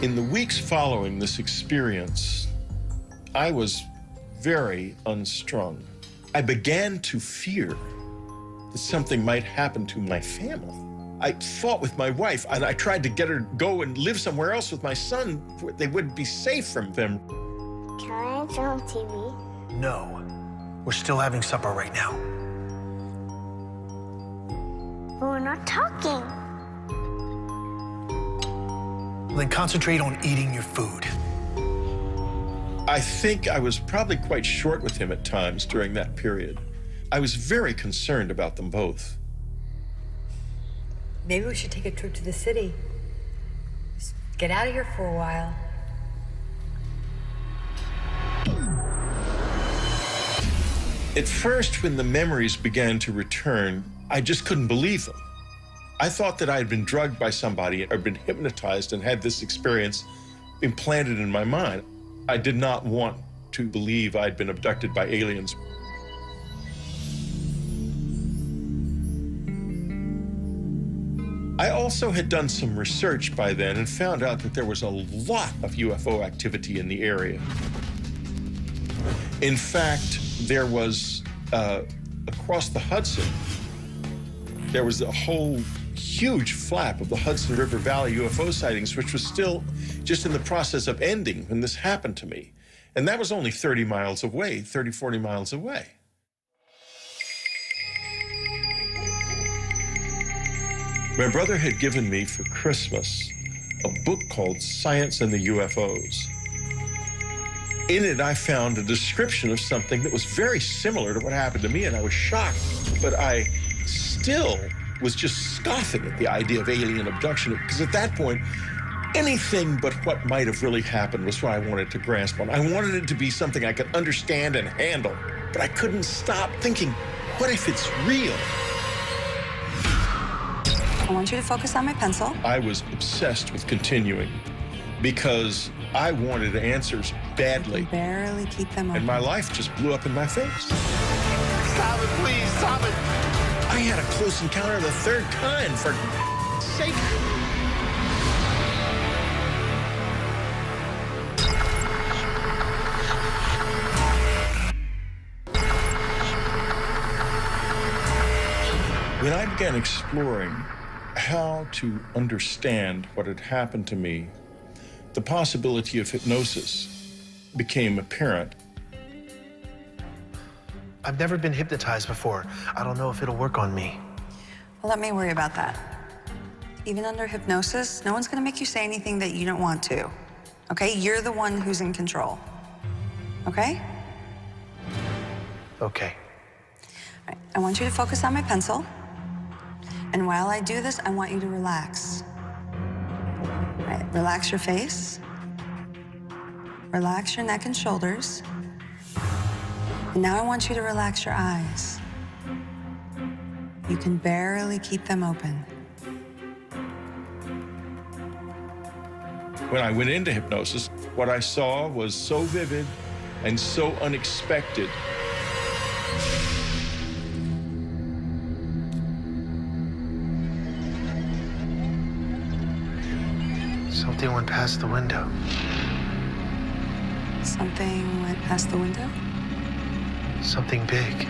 In the weeks following this experience, I was very unstrung. I began to fear that something might happen to my family. I fought with my wife, and I tried to get her to go and live somewhere else with my son where they would be safe from them. Can I turn on TV? No. We're still having supper right now. But we're not talking. Then concentrate on eating your food. I think I was probably quite short with him at times during that period. I was very concerned about them both. Maybe we should take a trip to the city. Just get out of here for a while. At first, when the memories began to return, I just couldn't believe them. I thought that I had been drugged by somebody or been hypnotized and had this experience, implanted in my mind. I did not want to believe I'd been abducted by aliens. I also had done some research by then and found out that there was a lot of UFO activity in the area. In fact, there was, across the Hudson, there was a whole huge flap of the Hudson River Valley UFO sightings, which was still just in the process of ending when this happened to me. And that was only 30 miles away, 30, 40 miles away. My brother had given me for Christmas a book called Science and the UFOs. In it, I found a description of something that was very similar to what happened to me, and I was shocked. But I still was just scoffing at the idea of alien abduction, because at that point, anything but what might have really happened was what I wanted to grasp on. I wanted it to be something I could understand and handle, but I couldn't stop thinking, what if it's real? I want you to focus on my pencil. I was obsessed with continuing because I wanted answers badly. Barely keep them open. And my life just blew up in my face. Stop it, please, stop it. I had a close encounter of the third kind, for sake. When I began exploring how to understand what had happened to me, the possibility of hypnosis became apparent. I've never been hypnotized before. I don't know if it'll work on me. Well, let me worry about that. Even under hypnosis, no one's gonna make you say anything that you don't want to. Okay? You're the one who's in control. Okay? Okay. All right. I want you to focus on my pencil. And while I do this, I want you to relax. All right, relax your face. Relax your neck and shoulders. And now I want you to relax your eyes. You can barely keep them open. When I went into hypnosis, what I saw was so vivid and so unexpected. Something went past the window. Something went past the window? Something big.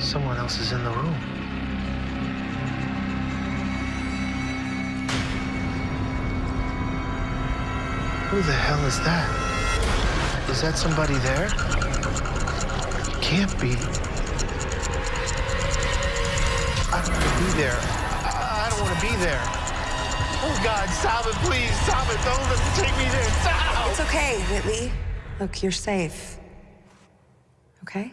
Someone else is in the room. Who the hell is that? Is that somebody there? It can't be. I don't want to be there. I don't want to be there. Oh, God, stop it, please. Stop it. Don't let them take me there. Stop! It's okay, Whitley. Look, you're safe. Okay?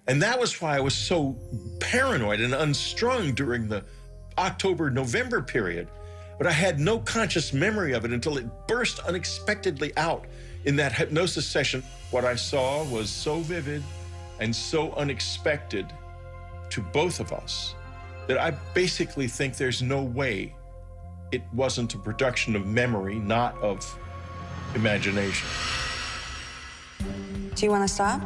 And that was why I was so paranoid and unstrung during the October-November period. But I had no conscious memory of it until it burst unexpectedly out in that hypnosis session. What I saw was so vivid and so unexpected to both of us that I basically think there's no way it wasn't a production of memory, not of imagination. Do you want to stop?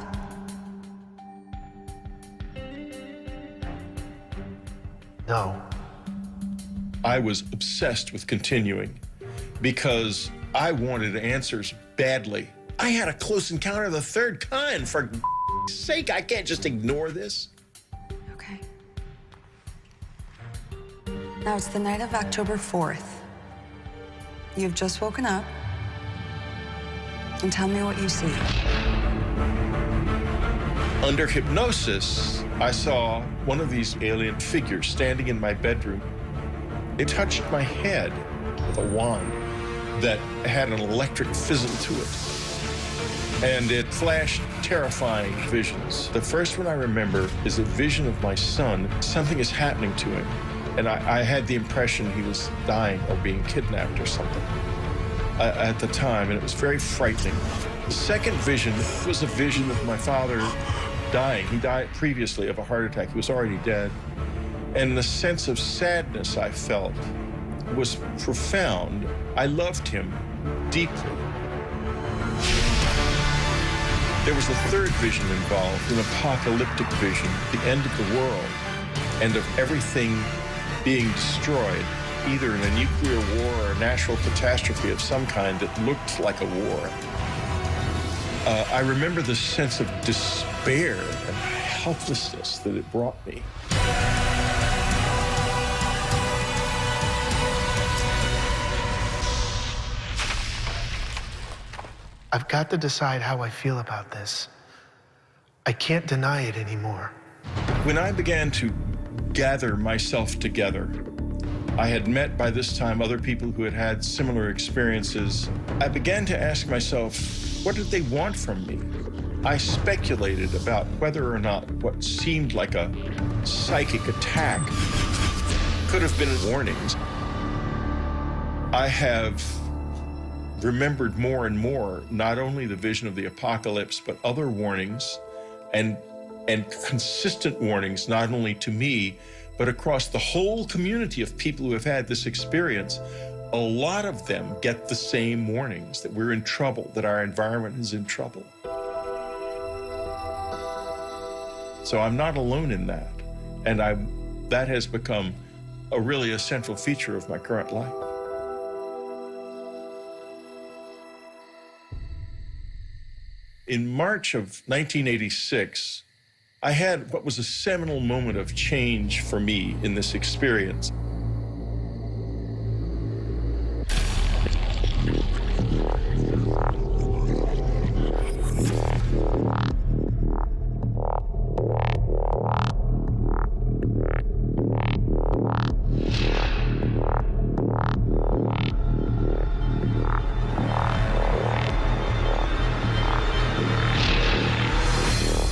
No. I was obsessed with continuing because I wanted answers badly. I had a close encounter of the third kind. For sake, I can't just ignore this. Okay. Now it's the night of October 4th. You've just woken up. And tell me what you see. Under hypnosis, I saw one of these alien figures standing in my bedroom. It touched my head with a wand that had an electric fizzle to it. And it flashed terrifying visions. The first one I remember is a vision of my son. Something is happening to him. And I had the impression he was dying or being kidnapped or something at the time, and it was very frightening. The second vision was a vision of my father dying. He died previously of a heart attack. He was already dead. And the sense of sadness I felt was profound. I loved him deeply. There was a third vision involved, an apocalyptic vision, the end of the world, and of everything being destroyed, either in a nuclear war or a natural catastrophe of some kind that looked like a war. I remember the sense of despair and helplessness that it brought me. I've got to decide how I feel about this. I can't deny it anymore. When I began to gather myself together, I had met by this time other people who had had similar experiences. I began to ask myself, what did they want from me? I speculated about whether or not what seemed like a psychic attack could have been warnings. I have remembered more and more not only the vision of the apocalypse, but other warnings and consistent warnings, not only to me, but across the whole community of people who have had this experience. A lot of them get the same warnings, that we're in trouble, that our environment is in trouble. So I'm not alone in that. And that has become a really essential feature of my current life. In March of 1986, I had what was a seminal moment of change for me in this experience.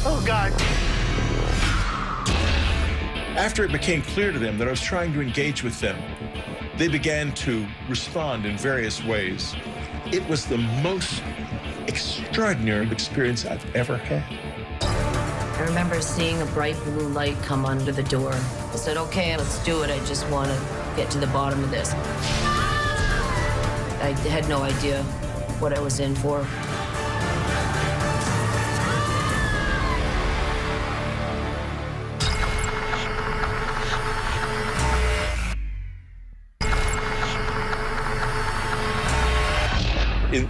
Oh, God. After it became clear to them that I was trying to engage with them, they began to respond in various ways. It was the most extraordinary experience I've ever had. I remember seeing a bright blue light come under the door. I said, okay, let's do it. I just want to get to the bottom of this. I had no idea what I was in for.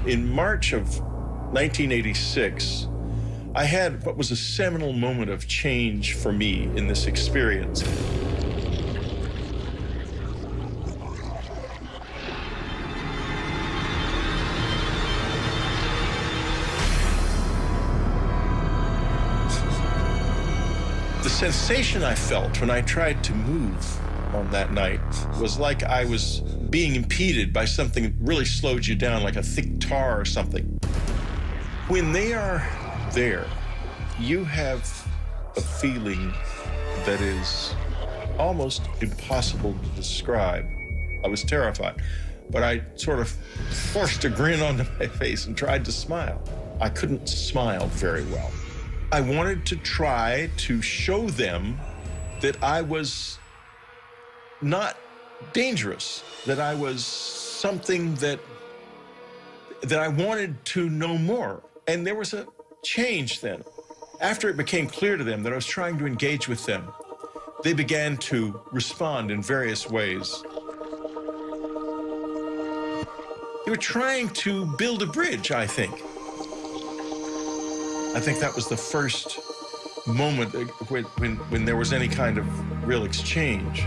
In March of 1986, I had what was a seminal moment of change for me in this experience. The sensation I felt when I tried to move on that night was like I was being impeded by something that really slowed you down, like a thick tar or something. When they are there, you have a feeling that is almost impossible to describe. I was terrified, but I sort of forced a grin onto my face and tried to smile. I couldn't smile very well. I wanted to try to show them that I was not dangerous, that I was something that I wanted to know more. And there was a change then. After it became clear to them that I was trying to engage with them, they began to respond in various ways. They were trying to build a bridge, I think. I think that was the first moment when there was any kind of real exchange.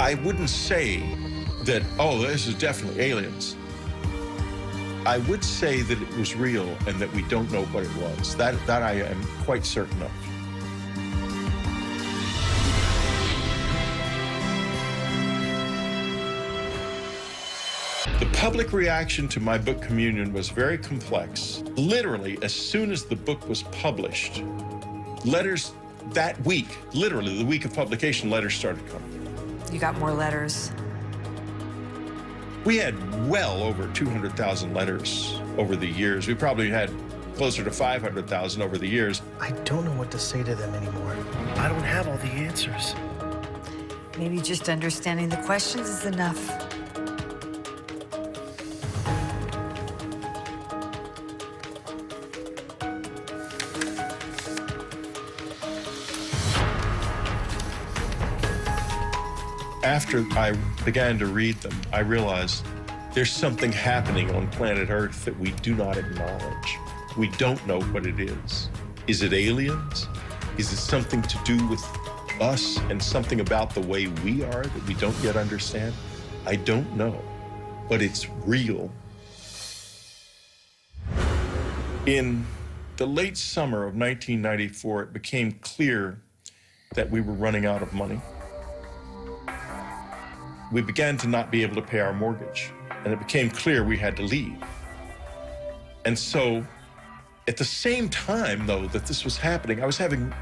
I wouldn't say that, oh, this is definitely aliens. I would say that it was real and that we don't know what it was. That I am quite certain of. The public reaction to my book Communion was very complex. Literally, as soon as the book was published, letters that week, literally the week of publication, letters started coming. You got more letters. We had well over 200,000 letters over the years. We probably had closer to 500,000 over the years. I don't know what to say to them anymore. I don't have all the answers. Maybe just understanding the questions is enough. After I began to read them, I realized there's something happening on planet Earth that we do not acknowledge. We don't know what it is. Is it aliens? Is it something to do with us and something about the way we are that we don't yet understand? I don't know, but it's real. In the late summer of 1994, it became clear that we were running out of money. We began to not be able to pay our mortgage, and it became clear we had to leave. And so, at the same time, though, that this was happening, I was having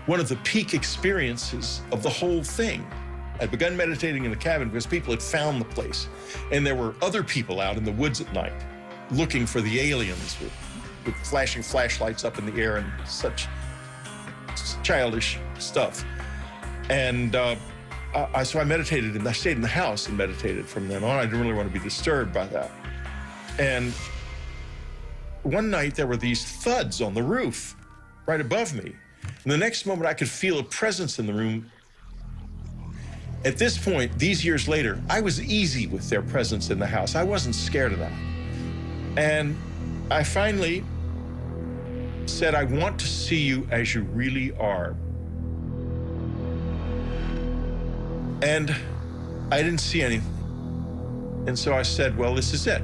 one of the peak experiences of the whole thing. I'd begun meditating in the cabin because people had found the place, and there were other people out in the woods at night looking for the aliens with flashing flashlights up in the air and such childish stuff. And so I meditated, and I stayed in the house and meditated from then on. I didn't really want to be disturbed by that. And one night there were these thuds on the roof right above me. And the next moment I could feel a presence in the room. At this point, these years later, I was easy with their presence in the house. I wasn't scared of that. And I finally said, I want to see you as you really are. And I didn't see anything. And so I said, well, this is it.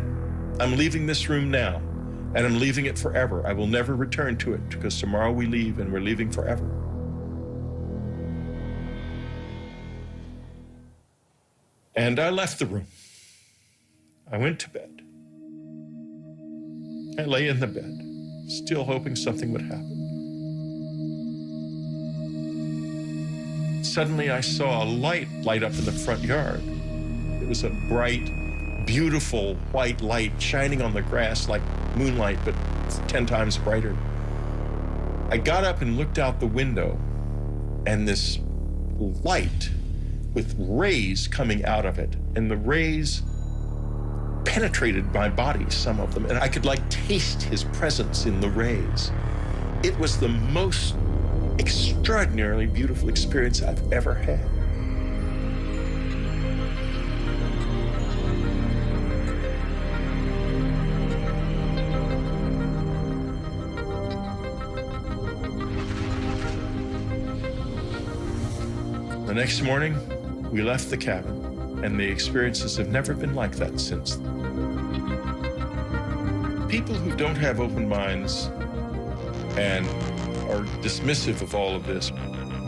I'm leaving this room now, and I'm leaving it forever. I will never return to it because tomorrow we leave and we're leaving forever. And I left the room. I went to bed. I lay in the bed, still hoping something would happen. Suddenly I saw a light light up in the front yard. It was a bright, beautiful white light shining on the grass like moonlight, but 10 times brighter. I got up and looked out the window, and this light with rays coming out of it, and the rays penetrated my body, some of them, and I could like taste his presence in the rays. It was the most extraordinarily beautiful experience I've ever had. The next morning, we left the cabin, and the experiences have never been like that since then. People who don't have open minds and are dismissive of all of this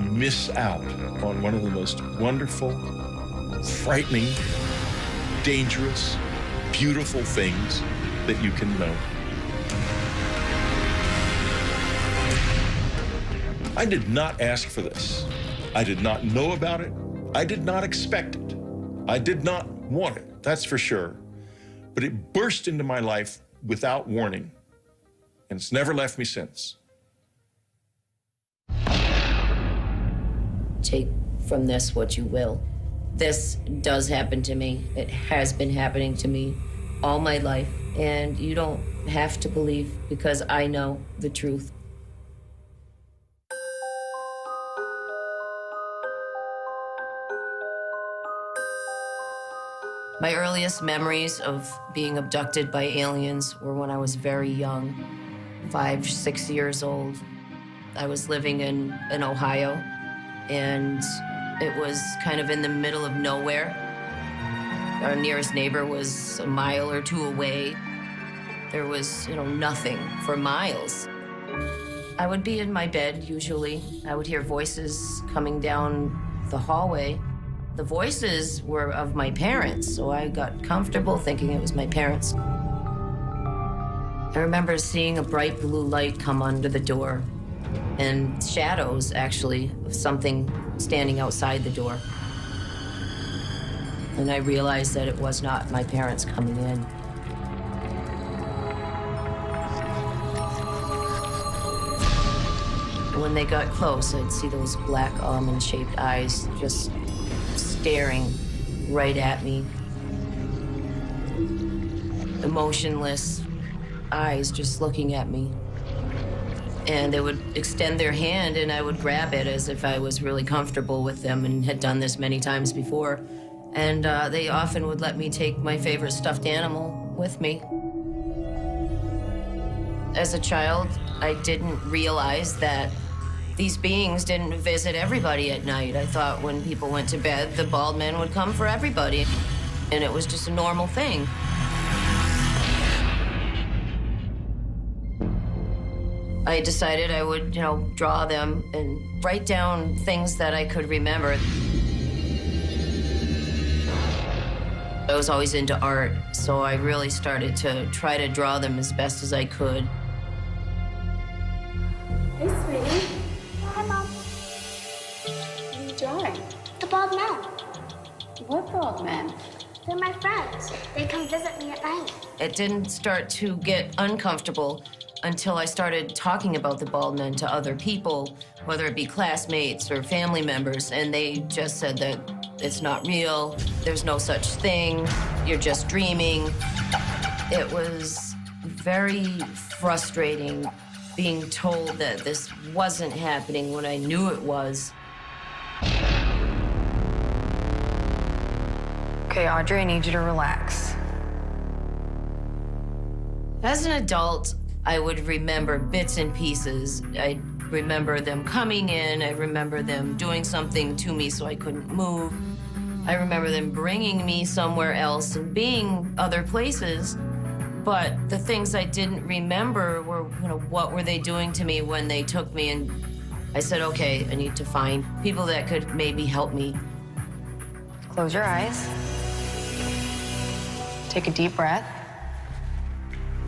miss out on one of the most wonderful, frightening, dangerous, beautiful things that you can know. I did not ask for this. I did not know about it. I did not expect it. I did not want it, that's for sure. But it burst into my life without warning, and it's never left me since. Take from this what you will. This does happen to me. It has been happening to me all my life, and you don't have to believe because I know the truth. My earliest memories of being abducted by aliens were when I was very young, 5, 6 years old. I was living in Ohio, and it was kind of in the middle of nowhere. Our nearest neighbor was a mile or two away. There was, nothing for miles. I would be in my bed, usually. I would hear voices coming down the hallway. The voices were of my parents, so I got comfortable thinking it was my parents. I remember seeing a bright blue light come under the door, and shadows, actually, of something standing outside the door. And I realized that it was not my parents coming in. When they got close, I'd see those black almond-shaped eyes just staring right at me. Emotionless eyes just looking at me. and they would extend their hand and I would grab it as if I was really comfortable with them and had done this many times before. And they often would let me take my favorite stuffed animal with me. As a child, I didn't realize that these beings didn't visit everybody at night. I thought when people went to bed, the bald men would come for everybody, and it was just a normal thing. I decided I would, draw them and write down things that I could remember. I was always into art, so I really started to try to draw them as best as I could. Hey, sweetie. Hi, Mom. What are you drawing? The bald men. What bald men? They're my friends. They come visit me at night. It didn't start to get uncomfortable until I started talking about the bald men to other people, whether it be classmates or family members, and they just said that it's not real, there's no such thing, you're just dreaming. It was very frustrating being told that this wasn't happening when I knew it was. Okay, Audrey, I need you to relax. As an adult, I would remember bits and pieces. I remember them coming in. I remember them doing something to me so I couldn't move. I remember them bringing me somewhere else and being other places. But the things I didn't remember were, what were they doing to me when they took me? And I said, okay, I need to find people that could maybe help me. Close your eyes. Take a deep breath.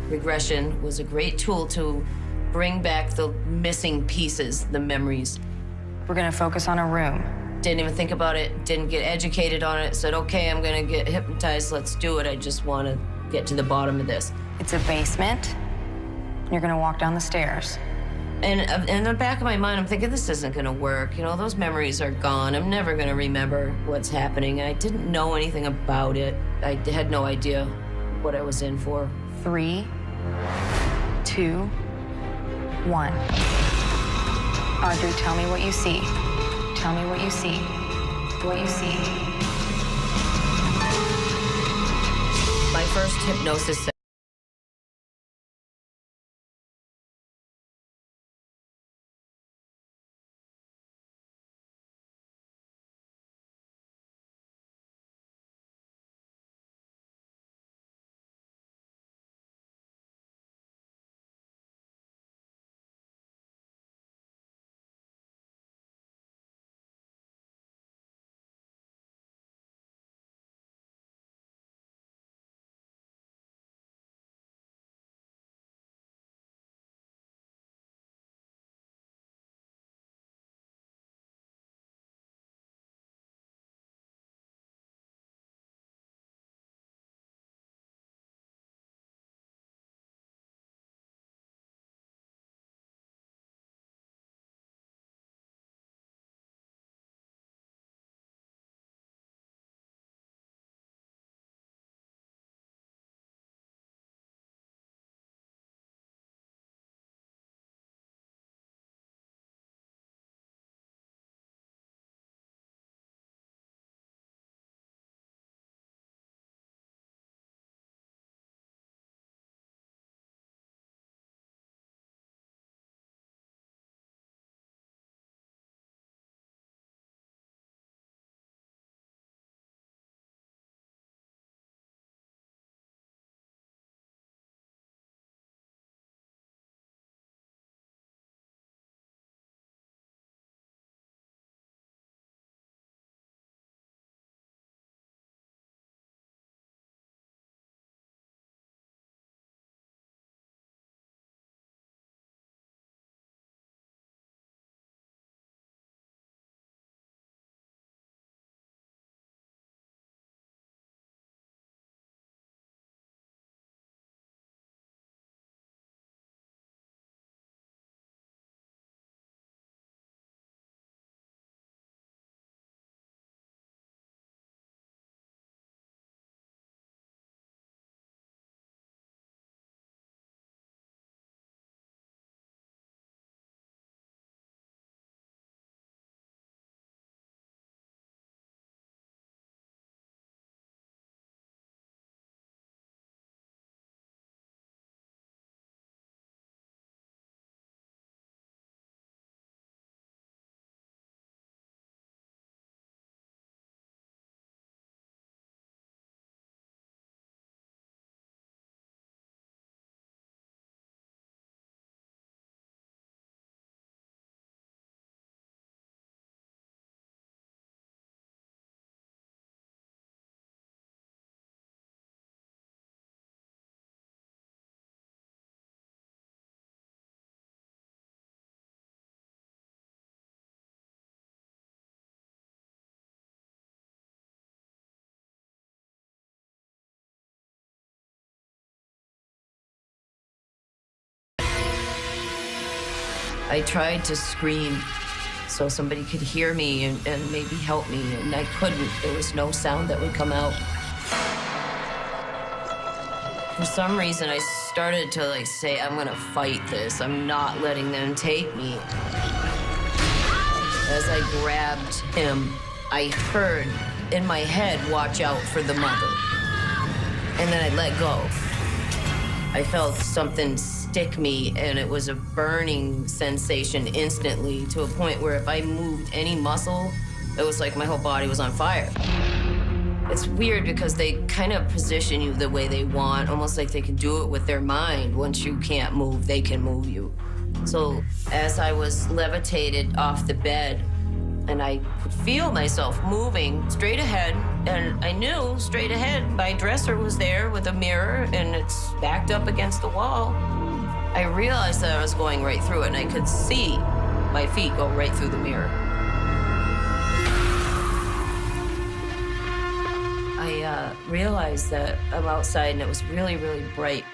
Regression was a great tool to bring back the missing pieces, the memories. We're gonna focus on a room. Didn't even think about it, didn't get educated on it, said, okay, I'm gonna get hypnotized, let's do it. I just wanna get to the bottom of this. It's a basement, and you're gonna walk down the stairs. And in the back of my mind, I'm thinking, this isn't gonna work. Those memories are gone. I'm never gonna remember what's happening. I didn't know anything about it. I had no idea what I was in for. 3, 2, 1. Audrey, tell me what you see. Tell me what you see. What you see. My first hypnosis I tried to scream so somebody could hear me and maybe help me, and I couldn't. There was no sound that would come out. For some reason, I started to say, I'm gonna fight this. I'm not letting them take me. As I grabbed him, I heard in my head, watch out for the mother. And then I let go. I felt something stick me, and it was a burning sensation instantly, to a point where if I moved any muscle, it was like my whole body was on fire. It's weird because they kind of position you the way they want, almost like they can do it with their mind. Once you can't move, they can move you. So as I was levitated off the bed, and I could feel myself moving straight ahead, and I knew straight ahead my dresser was there with a mirror, and it's backed up against the wall. I realized that I was going right through it, and I could see my feet go right through the mirror. I realized that I'm outside and it was really, really bright.